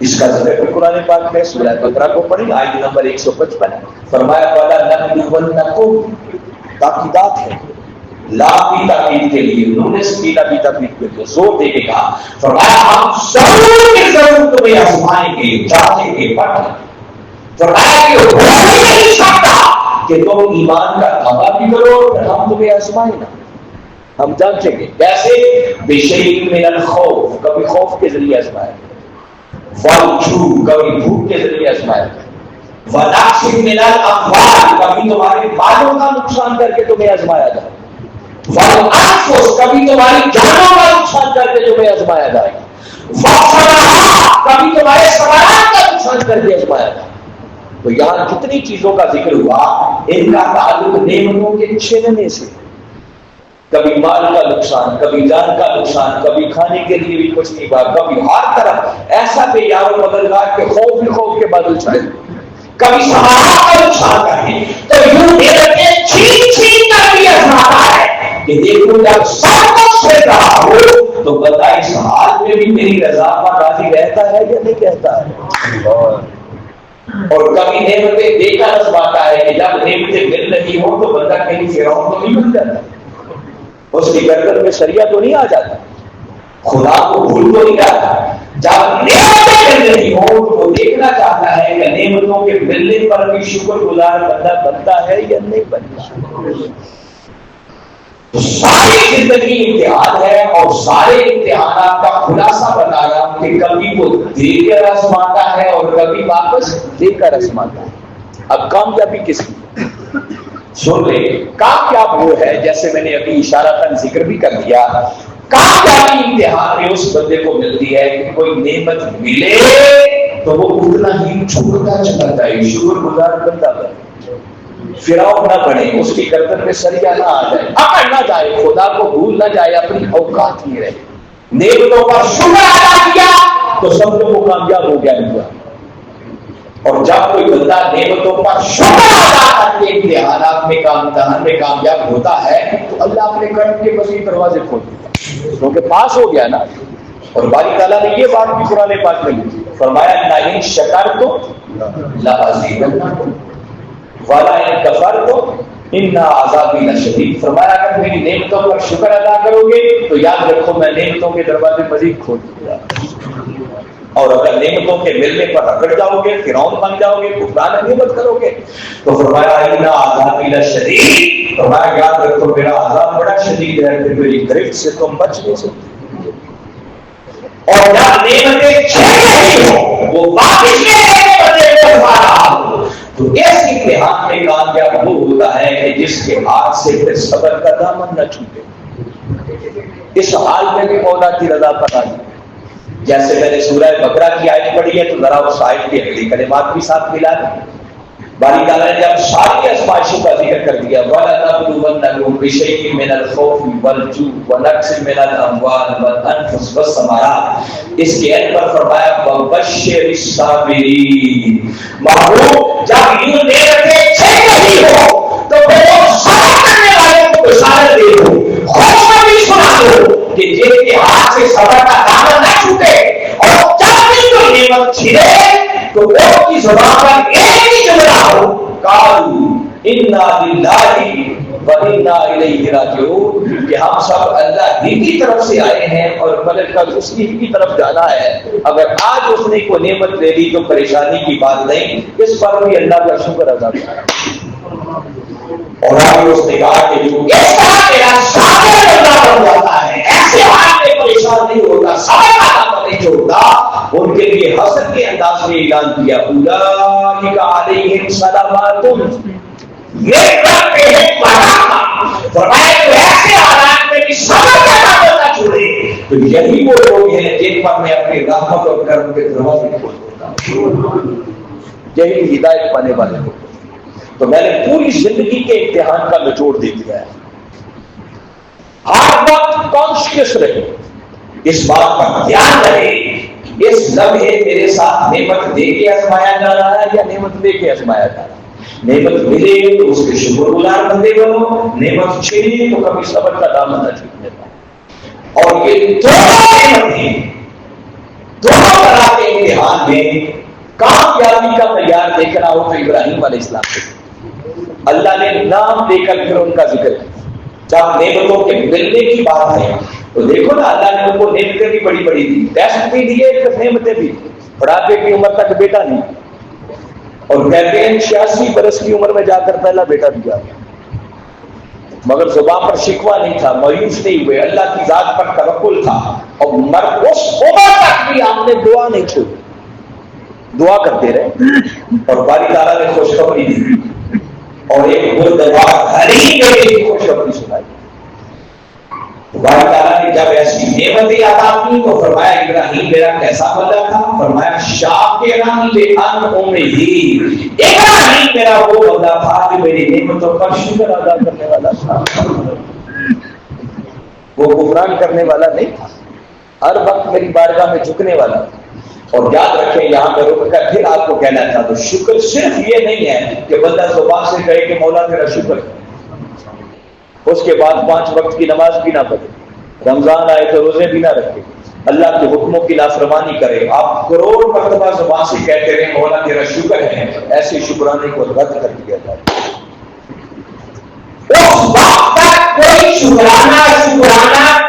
اس کا ذکر قرآن پاک میں سورہ بقرہ کو پڑھی آیت نمبر 155 فرمایا والا نبلونکم، تاکیدات ہے، لا کی تاکید کے لیے، نون سکینہ کی تاکید کے لیے زور دے کے کہا. فرمایا ہم ضرور کے ضرور تمہیں آزمائیں گے، جانچیں گے، پڑھیں. فرمایا کہ ہو نہیں سکتا کہ تم ایمان کا دعویٰ بھی کرو اور ہم تمہیں آزمائیں گے، ہم جانچیں گے. کیسے؟ بشیء من الخوف، کبھی خوف کے ذریعے آزمائیں گے، والجوع، کبھی بھوک کے ذریعے آزمائیں گے، ونقص من الاموال، کبھی تمہارے مالوں کا نقصان کر کے تمہیں آزمایا جائے، والانفس، کبھی تمہاری جانوں کا نقصان کر کے تمہیں آزمایا جائے، والثمرات، کبھی تمہارے ثمرات کا نقصان کر کے آزمایا جائے. تو یہاں کتنی چیزوں کا ذکر ہوا، ان کا تعلق نعمتوں کے چھیننے سے. کبھی مال کا نقصان، کبھی جان کا نقصان، کبھی کھانے کے لیے بھی کچھ نہیں ہوا، کبھی ہر طرف ایسا کہ یارو مددگار کے خوف ہی خوف کے بادل چھائے، کبھی سہارا کا نقصان کریں. تو یوں نعمتیں چھین چھین کر بھی آزماتا ہے کہ دیکھو جب سب کچھ سے رہا ہو تو بتائیں اس حال میں بھی میری رضا پر راضی رہتا ہے یا نہیں کہتا ہے. اور کبھی نعمتیں دے کر آزماتا ہے کہ جب نعمتیں مل رہی ہوں تو بندہ کہیں فرعون تو نہیں بن جاتا، اس کی گردن میں سریا تو نہیں آ جاتا، خدا کو بھول تو نہیں جاتا. جب نعمتیں مل رہی ہوں تو وہ دیکھنا چاہتا ہے کہ نعمتوں کے ملنے پر بھی شکر گزار بندہ بنتا ہے یا نہیں بنتا. تو ساری زندگی امتحان ہے، اور سارے امتحانات کا خلاصہ بتا رہا ہوں کہ کبھی وہ دے کر آزماتا ہے اور کبھی واپس دے کر آزماتا ہے. اب کامیابی کس کی؟ سن لے، کامیاب وہ ہے جیسے میں نے ابھی اشارتاً ذکر بھی کر دیا، کامیابی امتحان میں اس بندے کو ملتی ہے کہ کوئی نعمت ملے تو وہ اتنا ہی چھوٹا چلا جائے، شکر گزار بندہ بنے، فرعون نہ بنے، اس کی گردن میں سریا نہ آ جائے، اکڑ نہ جائے، خدا کو بھول نہ جائے، اپنی اوقات ہی رہے. نعمتوں پر شکر ادا کیا تو سمجھو وہ کامیاب ہو گیا ہوا. اور جب کوئی بندہ نعمتوں پر شکر ادا کر کے امتحانات میں امتحان میں کامیاب ہوتا ہے تو اللہ اپنے کرم کے وسیع دروازے کھول دیتا، کیونکہ پاس ہو گیا نا. اور باری تعالیٰ نے یہ بات بھی قرآن پاک میں لکھی، فرمایا لئن شکرتم لَأَزِيدَنَّكُمْ وَلَئِن كَفَرْتُمْ إِنَّ عَذَابِي لَشَدِيدٌ۔ فرمایا اگر میری نعمتوں پر شکر ادا کرو گے تو یاد رکھو میں نعمتوں کے دروازے مزید کھول دوں گا، اور اگر نعمتوں کے ملنے پر اکڑ جاؤ گے، فرعون بن جاؤ گے، کفران نعمت کرو گے، تو فرمایا إِنَّ عَذَابِي لَشَدِيدٌ، فرمایا یاد رکھو میرا عذاب بڑا شدید ہے، پھر میری گرفت سے تم بچ نہیں سکتے۔ اور جب نعمتیں چھن رہی ہو وہ واپس لینے کے بدلے میں رہا ہو، تو اس امتحان میں کامیاب وہ ہوتا ہے کہ جس کے ہاتھ سے پھر صبر کا دامن نہ چھوٹے۔ اس حال میں بھی مولا کی رضا پر راضی، جیسے میں نے سورہ بقرہ کی آیت پڑھی ہے تو ذرا اس آیت کی اگلی کلمات بھی ساتھ ملا دیں۔ باری تعالیٰ نے جب ساری آزمائشوں کا ذکر کر دیا وَلَنَبْلُوَنَّكُم بِشَيْءٍ مِّنَ الْخَوْفِ وَالْجُوعِ وَنَقْصٍ مِّنَ الْأَمْوَالِ وَالْأَنفُسِ وَالثَّمَرَاتِ، اس کے ایت پر فرمایا وَبَشِّرِ الصَّابِرِينَ۔ محبوب جب یوں نعمتیں چھن رہی ہو تو وہ صبر کرنے والوں کو بشارت دے دو، خوشخبری سنا دو کہ جن کے ہاتھ سے صبر کا دامن نہ چھوٹے، اور جب بھی کوئی نعمت چھنے تو وہ کی زبان پر ایک ہی جملہ ہو قالوا انا للہ و انا الیہ راجعون، کہ ہم سب اللہ ہی کی طرف سے آئے ہیں اور پلٹ کر اسی کی طرف جانا ہے۔ اگر آج اس نے کوئی نعمت دے دی تو پریشانی کی بات نہیں، اس پر بھی اللہ کا شکر ادا کرنا۔ اور آگے اس نے کہا کہ جو اس طرح میرا صابر بندہ بن جاتا ہے، ایسے حال میں پریشان نہیں ہوتا، صبر کا دامن نہیں چھوڑتا، ان کے لیے حسن کے انداز میں اعلان کیا اولئک علیہم صلوات یہ کرتے ہیں فرمایا کہ ایسے حالات میں بھی صبر کا دامن نہ چھوڑے، تو یہی وہ لوگ ہیں جن پر میں اپنی رحمت اور کرم کے دروازے کھول دیتا ہوں، یہی ہدایت پانے والے لوگ۔ تو میں نے پوری زندگی کے امتحان کا نچوڑ دے دیا ہے۔ ہر وقت کانشیس رہے، اس بات پر دھیان رہے اس لمحے میرے ساتھ نعمت دے کے آزمایا جا رہا ہے یا نعمت لے کے آزمایا جا رہا ہے۔ نعمت ملے تو اس کے شکر گزار بندے بنو، نعمت چھینے تو کبھی صبر کا دامن نہ چھوٹنے پائے۔ اور یہ دونوں نعمتیں دونوں طرح کے امتحان میں کامیابی کا معیار دیکھنا ہو تو ابراہیم علیہ السلام سے اللہ نے نام دے کر پھر ان کا ذکر کیا۔ جب نعمتوں کے ملنے کی بات ہے تو دیکھو نا اللہ نے ان کو نعمتیں بھی بڑی بڑی دی، ٹیسٹ بھی دیے، پھر نعمتیں بھی، بڑھاپے کی عمر تک بیٹا نہیں، اور کہتے ہیں 86 برس کی عمر میں جا کر پہلا بیٹا دیا، مگر زبان پر شکوہ نہیں تھا، مایوس نہیں ہوئے، اللہ کی ذات پر توکل تھا، اور اس عمر تک بھی آپ نے دعا نہیں چھوڑی، دعا کرتے رہے، اور باری تعالیٰ نے خوشخبری دی اور ایک بردبار ہری بیٹے کی خوشخبری سنائی۔ باری تعالیٰ نے جب ایسی نعمتیں عطا کی تو فرمایا ابراہیم میرا کیسا بندہ تھا، فرمایا شاکرا لانعمہ، ابراہیم میرا وہ بندہ تھا جو میری نعمتوں پر شکر ادا کرنے والا تھا، وہ کفران کرنے والا نہیں تھا، ہر وقت میری بارگاہ میں جھکنے والا تھا۔ اور یاد رکھیں یہاں پہ رک کر پھر آپ کو کہنا تھا تو شکر صرف یہ نہیں ہے کہ بندہ زبان سے کہے کہ مولا تیرا شکر ہے، اس کے بعد 5 وقت کی نماز بھی نہ پڑھے، رمضان آئے تو روزے بھی نہ رکھے، اللہ کے حکموں کی نافرمانی کرے، آپ کروڑ مرتبہ زبان سے کہتے رہے مولا تیرا شکر ہے، ایسے شکرانے کو رد کر دیا جائے۔ اس وقت تک کوئی شکرانہ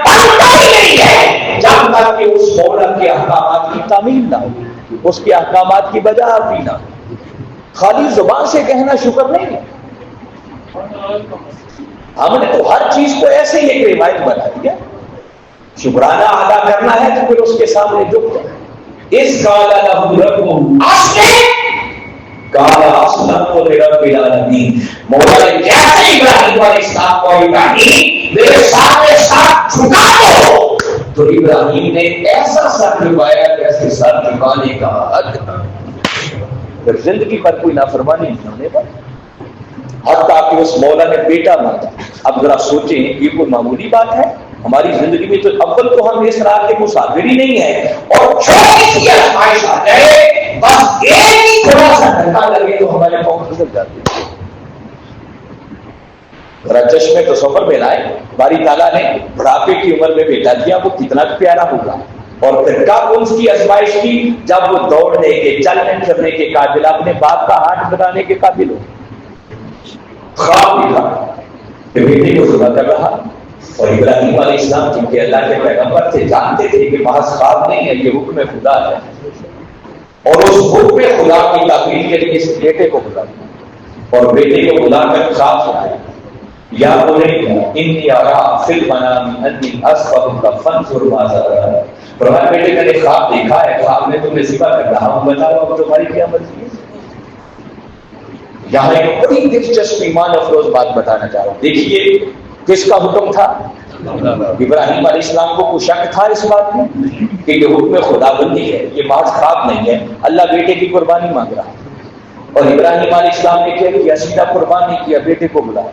بنتا ہی نہیں ہے جب تک کہ اس مولا کے احکامات کی تعمیل نہ ہو، اس کے احکامات کی بجاوری نہ ہو۔ خالی زبان سے کہنا شکر نہیں ہے، ہم نے تو ہر چیز کو ایسے ہی ایک روایت بنا دیا، شکرانہ ادا کرنا ہے تو پھر اس کے سامنے جھک جائے۔ اس کالا لہو ربہ کالا اسلمت لرب العالمین، مولا نے جیسے ابراہیم علیہ السلام کو ابراہیم میرے سامنے ساتھ جھکا دو، تو ابراہیم نے ایسا سر جھکایا جیسے سر جھکانے کا حد تھا، پھر زندگی پر کوئی نافرمانی نہیں ہونے پر، حتیٰ کہ اس مولا نے بیٹا مانگا۔ اب ذرا سوچیں یہ کوئی معمولی بات ہے؟ ہماری زندگی میں تو اول تو ہم اس طرح کے مسافر ہی نہیں ہیں، اور چھوٹی سی آزمائش آ جائے بس ایک ہی تھوڑا سا دھکا لگے تو ہمارے پاؤں پھسل جاتے ہیں۔ ذرا چشمے تصور میں لائے، باری تعالیٰ نے بڑھاپے کی عمر میں بیٹا دیا، وہ کتنا پیارا ہوگا، اور پھر کب ان کی آزمائش کی؟ جب وہ دوڑنے کے، چلنے پھرنے کے قابل، اپنے باپ کا ہاتھ بنانے کے قابل ہو. خواب دیکھا کہ بیٹے کو ذبح کر رہا. اور ابراہیم علیہ السلام چونکہ اللہ کے پیغمبر تھے، جانتے تھے کہ محض خواب نہیں ہے، یہ حکم خدا ہے. اور اس حکم خدا کی تعبیر کے لیے اس بیٹے کو بلا اور بیٹے کو بلا کر خواب سنایا. یا انی ارا فی المنام انی اذبحک فانظر ماذا ترى. فرمایا بیٹے میں نے خواب دیکھا ہے، خواب میں تمہیں ذبح کر رہا ہوں، بتاؤ اب تمہاری کیا مرضی ہے. یہاں ایک بڑی دلچسپ ایمان افروز بات بتانا چاہ رہا ہوں. دیکھیے کس کا حکم تھا؟ ابراہیم علیہ السلام کو کوئی شک تھا اس بات میں کہ یہ حکم خدا بندی ہے، یہ محض خواب نہیں ہے. اللہ بیٹے کی قربانی مانگ رہا ہے. اور ابراہیم علیہ السلام نے کیا کیا؟ سیدھا قربان نہیں کیا، بیٹے کو بلایا.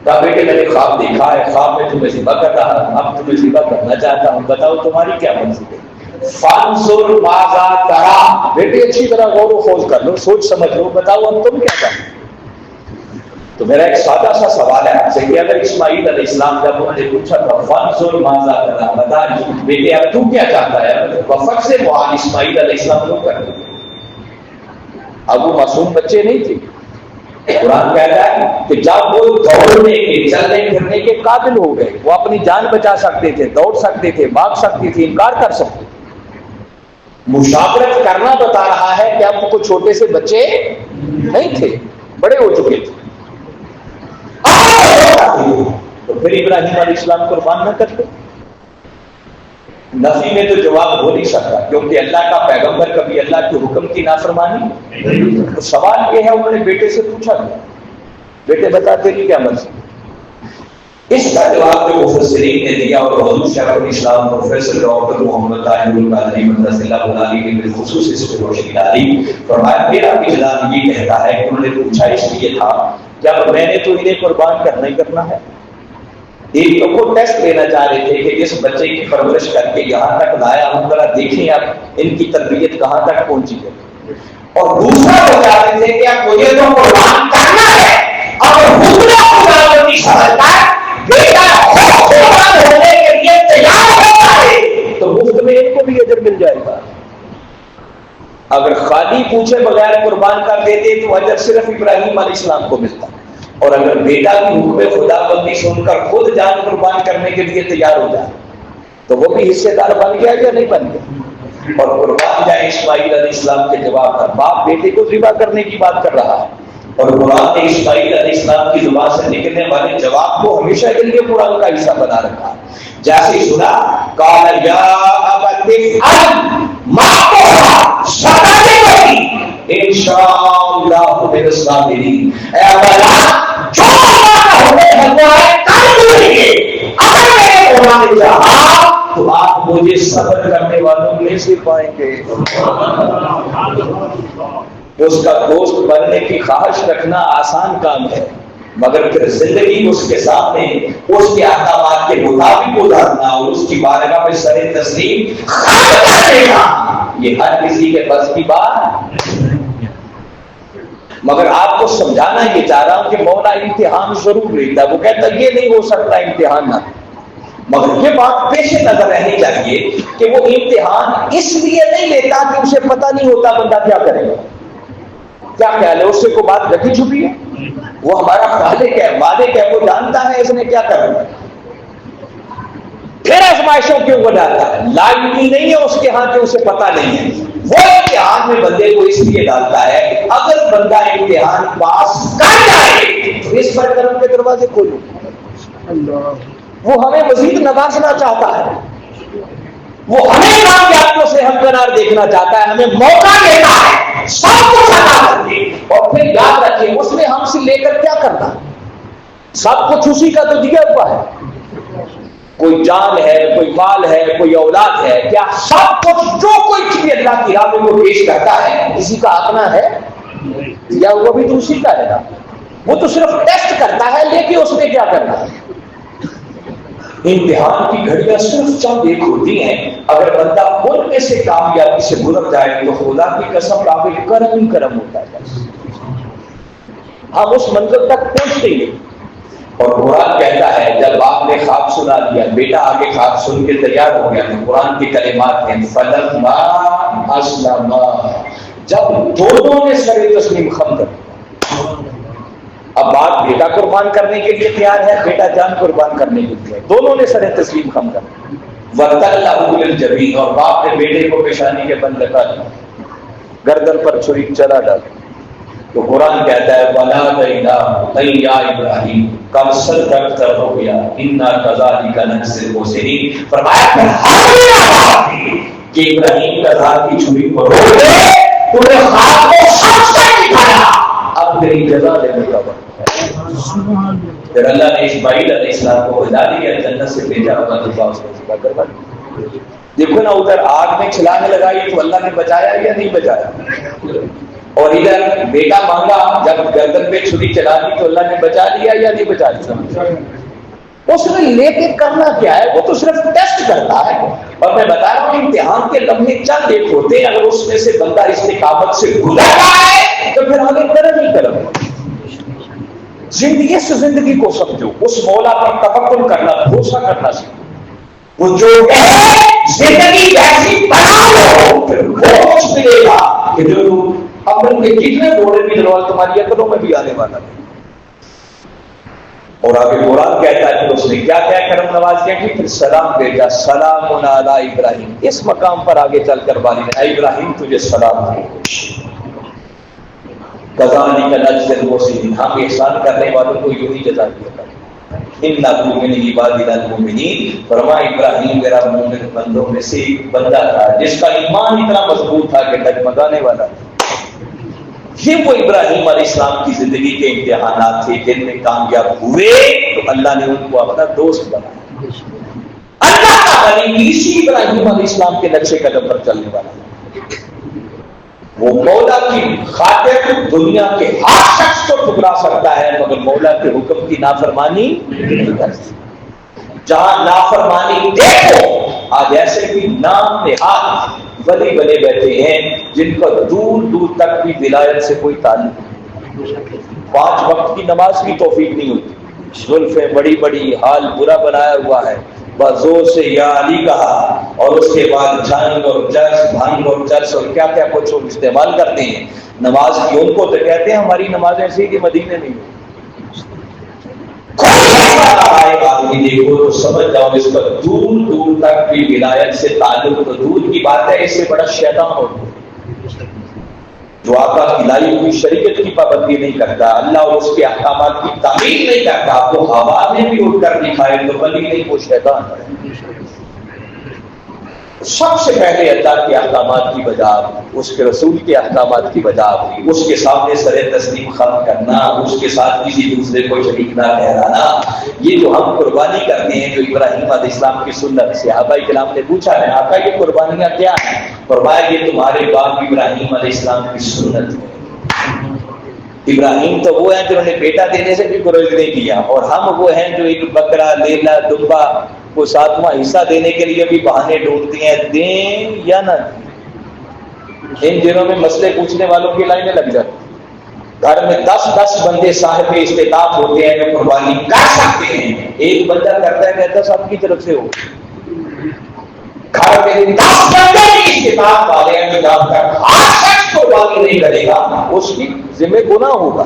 کہا بیٹے میں نے خواب دیکھا ہے، خواب میں تمہیں ذبح کر رہا ہوں، اب تمہیں ذبح کرنا چاہتا ہوں، بتاؤ تمہاری کیا منظور ہے. فانظر ماذا ترى. بیٹے اچھی طرح غور و خوض کر لو، سوچ سمجھ لو، بتاؤ اب تم کیا چاہتے. تو میرا ایک سادہ سا سوال ہے آپ سے کہ اگر اسماعیل علیہ السلام جب انہوں نے پوچھا تھا فانظر ماذا ترى، بتا بیٹے اب تو کیا چاہتا ہے، وفق سے معاذ اسماعیل علیہ السلام لوگ کر دیں. اب وہ معصوم بچے نہیں تھے. قرآن کہتا ہے کہ جب وہ دوڑنے کے، چلنے پھرنے کے قابل ہو گئے، وہ اپنی جان بچا سکتے تھے، دوڑ سکتے تھے، بھاگ سکتے تھے، انکار کر سکتے تھے. مشاورت کرنا بتا رہا ہے کہ اب کوئی چھوٹے سے بچے نہیں تھے، بڑے ہو چکے تھے. تو پھر ابراہیم علیہ السلام قربان نہ کرتے. نفی میں تو جواب ہو نہیں سکتا کیونکہ اللہ کا پیغمبر کبھی اللہ کے حکم کی نافرمانی. تو سوال یہ ہے، انہوں نے بیٹے سے پوچھا بیٹے بتا تیری کیا مرضی. اس کا جواب جو مفسرین نے دیا اور حضور شیخ الاسلام پروفیسر ڈاکٹر محمد طاہر القادری مدثر اللہ علیہ نے بالخصوص اس کو روشنی ڈالی. فرمایا میرا اجلال یہ کہتا ہے کہ انہوں نے پوچھا اس لیے تھا جب میں نے تو انہیں قربان کرنا ہی کرنا ہے. ایک تو وہ ٹیسٹ لینا چاہ رہے تھے کہ اس بچے کی پرورش کر کے یہاں تک لایا ہوں، ذرا دیکھیں اب ان کی تربیت کہاں تک پہنچی ہے. اور دوسرا وہ چاہ رہے تھے کہ اب مجھے تو قربان کرنا ہے، اگر حکم خدا کی سمجھتا ہے بیٹا قربان ہونے کے لیے تیار ہوتا ہے تو مفت میں ان کو بھی اجر مل جائے گا. اگر خالی پوچھے بغیر قربان کر دیتے تو اجر صرف ابراہیم علیہ السلام کو ملتا. اور اگر بیٹا کی حکم خدا بندی سن کر خود جان قربان کرنے کے لیے تیار ہو جائے تو وہ بھی حصے دار بن گیا یا نہیں بن گیا. اور قربان جائے اسماعیل علیہ السلام کے جواب پر. باپ بیٹے کو ذبح کرنے کی بات کر رہا ہے اور قرآن نے اسماعیل علیہ السلام کی زبان سے نکلنے والے جواب کو ہمیشہ کے لیے قرآن کا حصہ بنا رکھا. جیسے سنا قال یا ابت افعل ما تؤمر ستجدنی انشاءاللہ من الصابرین. اے اولا جو ہمیں بننا ہے کر دیں گے، اگر میں نے قرآن چاہا تو آپ مجھے صبر کرنے والوں میں سے پائیں گے. اس کا دوست بننے کی خواہش رکھنا آسان کام ہے، مگر پھر زندگی اس کے سامنے اس کے احکامات کے مطابق گزارنا اور اس کی بارگاہ میں سر تسلیم خم کر دینا یہ ہر کسی کے بس کی بات. مگر آپ کو سمجھانا یہ چاہ رہا ہوں کہ مولا امتحان ضرور لیتا. وہ کہتا یہ نہیں ہو سکتا امتحان نہ، مگر یہ بات پیش نظر رہنی چاہیے کہ وہ امتحان اس لیے نہیں لیتا کہ اسے پتہ نہیں ہوتا بندہ کیا کرے گا. کیا خیال ہے اس سے کوئی بات رکھی چھپی ہے؟ وہ ہمارا خالق ہے، مالک ہے، وہ جانتا ہے اس نے کیا کرنا. پھر آزمائشوں کیوں وہ ڈالتا ہے؟ لائبریری نہیں ہے اس کے ہاں کہ اسے پتہ نہیں ہے. وہ امتحان میں بندے کو اس لیے ڈالتا ہے کہ اگر بندہ امتحان پاس کر جائے تو اس پر کرم کے دروازے کھولو. وہ ہمیں مزید نوازنا چاہتا ہے، وہ ہمیں کامیابیوں سے ہمکنار دیکھنا چاہتا ہے، ہمیں موقع دیتا ہے سب کچھ عطا کر دے. اور پھر یاد رکھیں اس نے ہم سے لے کر کیا کرنا، سب کچھ اسی کا تو دیا ہوا ہے. کوئی جان ہے، کوئی مال ہے، کوئی اولاد ہے، کیا سب کچھ جو کوئی چیز اللہ کی راہ میں وہ پیش کرتا ہے کسی کا اپنا ہے یا وہ بھی تو اسی کا ہے نا. وہ تو صرف ٹیسٹ کرتا ہے، لیکن اس نے کیا کرنا ہے. امتحان کی گھڑیاں صرف چند ایک ہوتی ہیں. اگر بندہ ان میں سے کامیابی سے گزر جائے تو خدا کی قسم قابل کرم ہی کرم ہوتا ہے. ہم اس منزل تک پہنچتے ہی نہیں. اور قرآن کہتا ہے جب آپ نے خواب سنا دیا، بیٹا آگے خواب سن کے تیار ہو گیا، تو قرآن کے کلمات ہیں فلما اسلما، جب دونوں نے سر تسلیم خم کر، اب بات بیٹا قربان کرنے کے لیے تیار ہے، بیٹا جان قربان کرنے کے لیے، دونوں نے سر تسلیم خم کر، وَتَلَّهُ لِلْجَبِينِ، اور باپ نے بیٹے کو پیشانی کے بل لگا دیا، گردن پر چھری چلا ڈالا۔ تو قرآن کہتا ہے وَنَادَيْنَاهُ أَن يَا إِبْرَاهِيمُ قَدْ صَدَّقْتَ الرُّؤْيَا إِنَّا كَذَلِكَ نَجْزِي الْمُحْسِنِينَ، فرمایا کہ کہ ابراہیم کا ذاتی چھری کو روک دے، تو نے خواب کو سچ کر دکھایا، اب تیری جزا دینے کا وقت ہے۔ پھر اللہ نے اسماعیل علیہ السلام کو بتا دیا، جنت سے بھیجا ہوگا تو اس کو ذبح کروا دیا۔ دیکھو نا، ادھر آگ میں چھلانگ لگائی تو اللہ نے بچایا یا نہیں بچایا، اور ادھر بیٹا مانگا، جب گردن پہ چھری چلا دی تو اللہ نے بچا لیا یا نہیں بچا لیا؟ اس نے لے کے کرنا کیا ہے، وہ تو صرف ٹیسٹ کرتا ہے۔ اور میں بتا رہا ہوں امتحان کے لمحے چند ایک ہوتے ہیں، اگر اس میں سے بندہ استقامت سے گزر رہا ہے تو پھر آگے کرم ہی کرم۔ زندگی سے زندگی کو سمجھو، اس مولا پر توکل کرنا، بھروسہ کرنا سیکھو، وہ جو زندگی ایسی بنا لو پھر وہ کچھ ملے گا کہ جو عمل کے جتنے بوڑے بھی دروازے تمہاری عقلوں میں بھی آنے والا ہے۔ اور آگے قرآن کہتا ہے کہ اس نے کیا کیا کرم نواز کیا کہ پھر سلام بھیجا، سلام علی ابراہیم۔ اس مقام پر آگے چل کر والی نے اے ابراہیم تجھے سلام ہے، کذالک نجزی المحسنین، ہم احسان کرنے والوں کو یوں ہی جزا دیا کرتے ہیں۔ انہ من عبادنا المؤمنین، فرمایا ابراہیم میرا مومن بندوں میں سے ایک بندہ تھا جس کا ایمان اتنا مضبوط تھا کہ ڈگمگانے والا تھا۔ یہ وہ ابراہیم علیہ السلام کی زندگی کے امتحانات تھے، جن میں کامیاب ہوئے تو اللہ نے ان کو اپنا دوست بنایا۔ اللہ کا غنی اسی ابراہیم علیہ السلام کے نقشے قدم پر چلنے والا ہے۔ وہ مولا کی خاطر دنیا کے ہر شخص کو ٹھکرا سکتا ہے، مگر مولا کے حکم کی نافرمانی نہیں کر سکتا۔ جہاں نافرمانی دیکھو، آج ایسے بھی نام نہاد ولی بنے بیٹھے ہیں جن کا دور دور تک بھی ولایت سے کوئی تعلق نہیں، 5 وقت کی نماز کی توفیق نہیں ہوتی، زلفیں بڑی بڑی، حال برا بنایا ہوا ہے، بزور سے یا علی کہا، اور اس کے بعد جھنگ اور چرس، بھنگ اور چرس اور کیا کیا کچھ استعمال کرتے ہیں نماز کی۔ ان کو تو کہتے ہیں ہماری نماز ایسی کہ مدینے نہیں ہوتی۔ آدمی دیکھو تو سمجھ جاؤ اس کا دور دور تک بھی ولایت سے تعلق تو دور کی بات ہے، اس سے بڑا شیطان ہوتا ہے جو آقا کی لائی ہوئی شریعت کی پابندی نہیں کرتا، اللہ اور اس کے احکامات کی تعمیل نہیں کرتا، وہ ہوا میں بھی اٹھ کر دکھائے تو ولی نہیں، وہ شیطان ہے۔ سب سے پہلے اللہ کے احکامات کی بجا، اس کے رسول کے احکامات کی بجا، اس کے سامنے سر تسلیم خم کرنا، اس کے ساتھ کسی دوسرے کو شریک نہ ٹھہرانا، یہ جو ہم قربانی کرتے ہیں جو ابراہیم علیہ السلام کی سنت۔ صحابہ کرام نے پوچھا ہے آقا یہ قربانیاں کیا ہیں؟ فرمایا یہ تمہارے باپ ابراہیم علیہ السلام کی سنت ہے۔ ابراہیم تو وہ ہیں جنہوں نے بیٹا دینے سے بھی گریز نہیں کیا، اور ہم وہ ہیں جو ایک بکرا، لیلا، دمبا کو 7واں حصہ دینے کے لیے بھی بہانے ڈھونڈتے ہیں، دیں یا نہ دیں۔ ان دنوں میں مسئلے پوچھنے والوں کی لائنیں لگ جاتی، گھر میں 10 بندے صاحب استطاعت ہوتے ہیں جو قربانی کر سکتے ہیں، ایک بندہ کرتا ہے کہتا سب کی طرف سے ہو۔ گھر میں 10 بندے کی استطاعت والے ہیں جو جب تک ہر شخص قربانی نہیں کرے گا اس کی ذمہ گناہ ہوگا،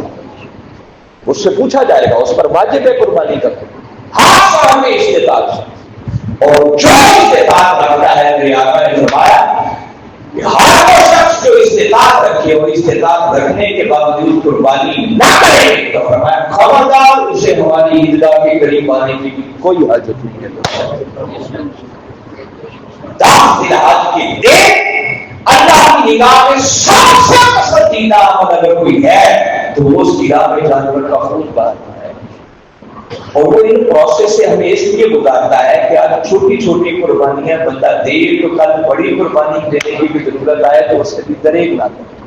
اس سے پوچھا جائے گا، اس پر واجب ہے قربانی کرنا، ہر صاحب استطاعت سے۔ اور جو استطاعت رکھتا ہے میرے آقا نے فرمایا کہ ہر وہ شخص جو استطاعت رکھے اور استطاعت رکھنے کے باوجود قربانی نہ کرے تو فرمایا خبردار اسے ہماری عیدگاہ کے قریب آنے کی کوئی حاجت نہیں ہے۔ 10 ذی الحج کی دن اللہ کی نگاہ میں سب سے پسندیدہ عمل اگر کوئی ہے تو وہ اس کی راہ میں جانور کا خون بہانا ہے، اور وہ ان پروسیس سے ہمیں اس لیے گزارتا ہے کہ آج چھوٹی چھوٹی قربانیاں بندہ دے تو کل بڑی قربانی دینے کی بھی ضرورت آئے تو اس سے بھی دریغ نہ کرے،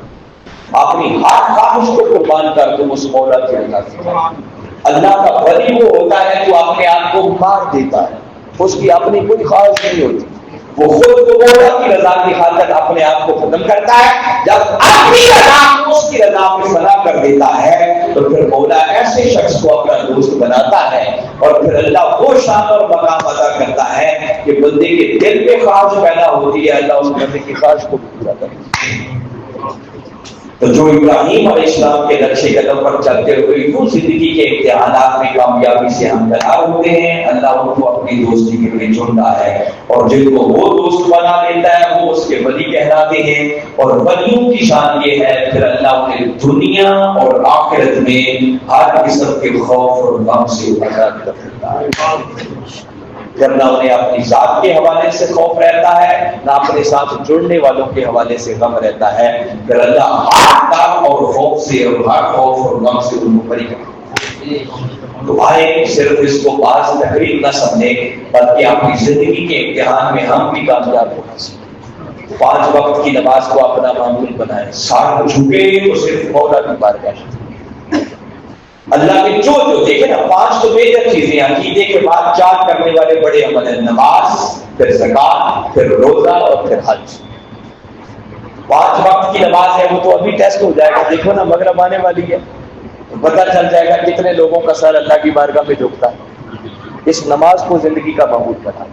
اپنی ہر خواہش کو قربان کر دو اس مولا کے اللہ سے۔ اللہ کا ولی وہ ہوتا ہے جو اپنے آپ کو مار دیتا ہے، اس کی اپنی کوئی خواہش نہیں ہوتی۔ وہ خود کو مولا کی رضا کی خاطر اپنے آپ کو ختم کرتا ہے. جب اپنی رضا کو اس کی رضا میں فنا کر دیتا ہے تو پھر مولا ایسے شخص کو اپنا دوست بناتا ہے اور پھر اللہ وہ شان اور مقام ادا کرتا ہے کہ بندے کے دل میں خواہش پیدا ہوتی ہے، اللہ اس بندے کی خواہش کو پورا کرتا ہے. تو جو ابراہیم علیہ السلام کے نقشے قدم پر چلتے ہوئے یوں زندگی کے امتحانات میں کامیابی سے ہمکنار ہوتے ہیں، اللہ ان کو اپنی دوستی کے لیے چنتا ہے اور جن کو وہ دوست بنا لیتا ہے وہ اس کے ولی کہلاتے ہیں. اور ولیوں کی شان یہ ہے پھر اللہ انہیں دنیا اور آخرت میں ہر قسم کے خوف اور غم سے آزاد کر دیتا ہے. پھر نہ انہیں اپنی ذات کے حوالے سے خوف رہتا ہے، نہ اپنے ساتھ جڑنے والوں کے حوالے سے غم رہتا ہے. پھر اللہ ہر ڈر اور خوف سے اور ہر خوف اور غم سے ان کو بری کرتا ہے. تو آئے صرف اس کو بعض تقریب نہ سمجھیں بلکہ اپنی زندگی کے امتحان میں ہم بھی کامیاب ہونا سیکھیں. 5 وقت کی نماز کو اپنا معمول بنائیں، سر جھکے تو صرف مولا کی بارگاہ میں. اللہ کے جو دیکھیں نا 5 تو میجر چیزیں، عقیدے کے بعد 4 کرنے والے بڑے عمل ہیں، نماز، پھر زکات، پھر روزہ اور پھر حج. 5 وقت کی نماز ہے وہ تو ابھی ٹیسٹ ہو جائے گا. دیکھو نا مغرب آنے والی ہے تو پتہ چل جائے گا کتنے لوگوں کا سر اللہ کی بارگاہ میں جھکتا ہے. اس نماز کو زندگی کا معمول بنا.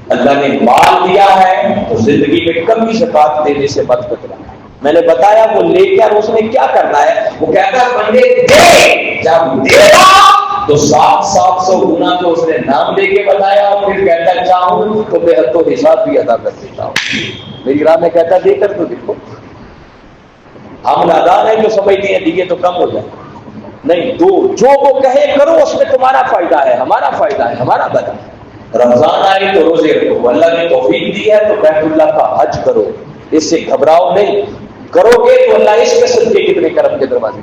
اللہ نے مال دیا ہے تو زندگی میں کبھی زکات دینے سے مت کترانا. میں نے بتایا وہ لے کر اس نے کیا کرنا ہے، وہ کہتا ہے بندے دے، جب دے گا تو 700 گنا تو اس نے نام دے کے بتایا اور پھر کہتا ہے چاہوں تو بے حد و حساب بھی ادا کر دیتا ہوں. میری راہ میں کہتا دے کر تو دیکھو. ہم نادان ہیں جو سمجھتے ہیں دیے تو کم ہو جائے. نہیں، دو، جو وہ کہے کرو، اس میں تمہارا فائدہ ہے، ہمارا فائدہ ہے، ہمارا بدل ہے. رمضان آئے تو روزے رکھو، اللہ نے توفیق دی ہے تو بیت اللہ کا حج کرو، اس سے گھبراؤ نہیں. کرو گے تو اللہ اس قسم کے کتنے کرم کے دروازے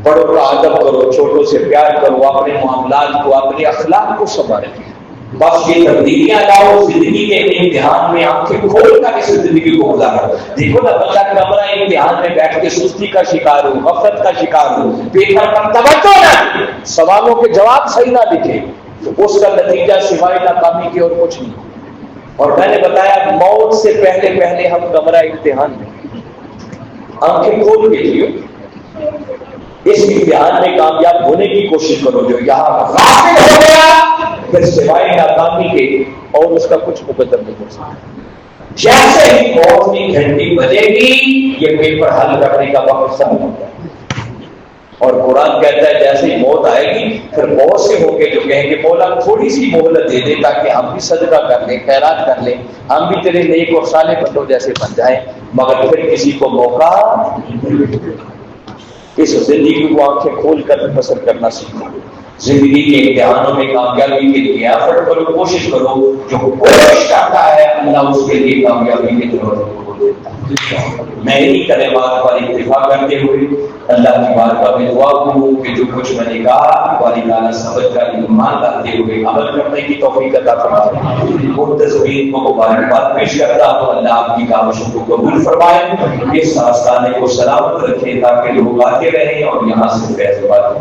بڑوں کا ادب کرو، چھوٹوں سے پیار کرو، اپنے معاملات کو، اپنے اخلاق کو سنبھالیں. بس یہ تبدیلیاں لاؤ زندگی کے امتحان میں، آنکھیں کھول کر اس زندگی کو گزارو. دیکھو نا بندہ کمرہ امتحان میں بیٹھ کے سستی کا شکار ہو، غفلت کا شکار ہو، پیپر پر توجہ نہ، سوالوں کے جواب صحیح نہ لکھے تو اس کا نتیجہ سوائے ناکامی کی اور کچھ نہیں. اور میں نے بتایا موت سے پہلے ہم کمرہ امتحان میں آنکھیں کھول کے لیے اس امتحان میں کامیاب ہونے کی کوشش کرو. جو یہاں غافل ہو گیا پھر سوائے ناکامی کے اور اس کا کچھ مقدم نہیں ہو سکتا. جیسے ہی موت کی گھنٹی بجے گی یہ پیپر حل کرنے کا وقت ختم ہو جائے. اور قرآن کہتا ہے جیسے ہی موت آئے گی پھر بہت سے ہوں گے جو کہیں گے مولا تھوڑی سی مہلت دے دے تاکہ ہم بھی صدقہ کر لیں، خیرات کر لیں، ہم بھی تیرے نیک اور صالح بندوں جیسے بن جائیں. مگر پھر کسی کو موقع اس زندگی کو آنکھیں کھول کر بسر کرنا سیکھو. زندگی کے امتحانوں میں کامیابی کے لیے ایفرٹ کرو، کوشش کرو. جو کوشش کرتا ہے اللہ اس کے لیے کامیابی کے دروازے کو کھول دیتا ہے. میں انہی کلمات پر اتفاق کرتے ہوئے اللہ کی بارگاہ میں دعا کروں کہ جو کچھ میں نے کہا والی تعالیٰ سمجھ کر ایمان لاتے ہوئے عمل کرنے کی توفیق عطا فرمائے. منتظرین کو مبارکباد پیش کرتا ہوں، اللہ آپ کی کاوشوں کو قبول فرمائے، اس آستانے کو سلامت رکھے تاکہ لوگ آتے رہیں اور یہاں سے فیض بات ہو.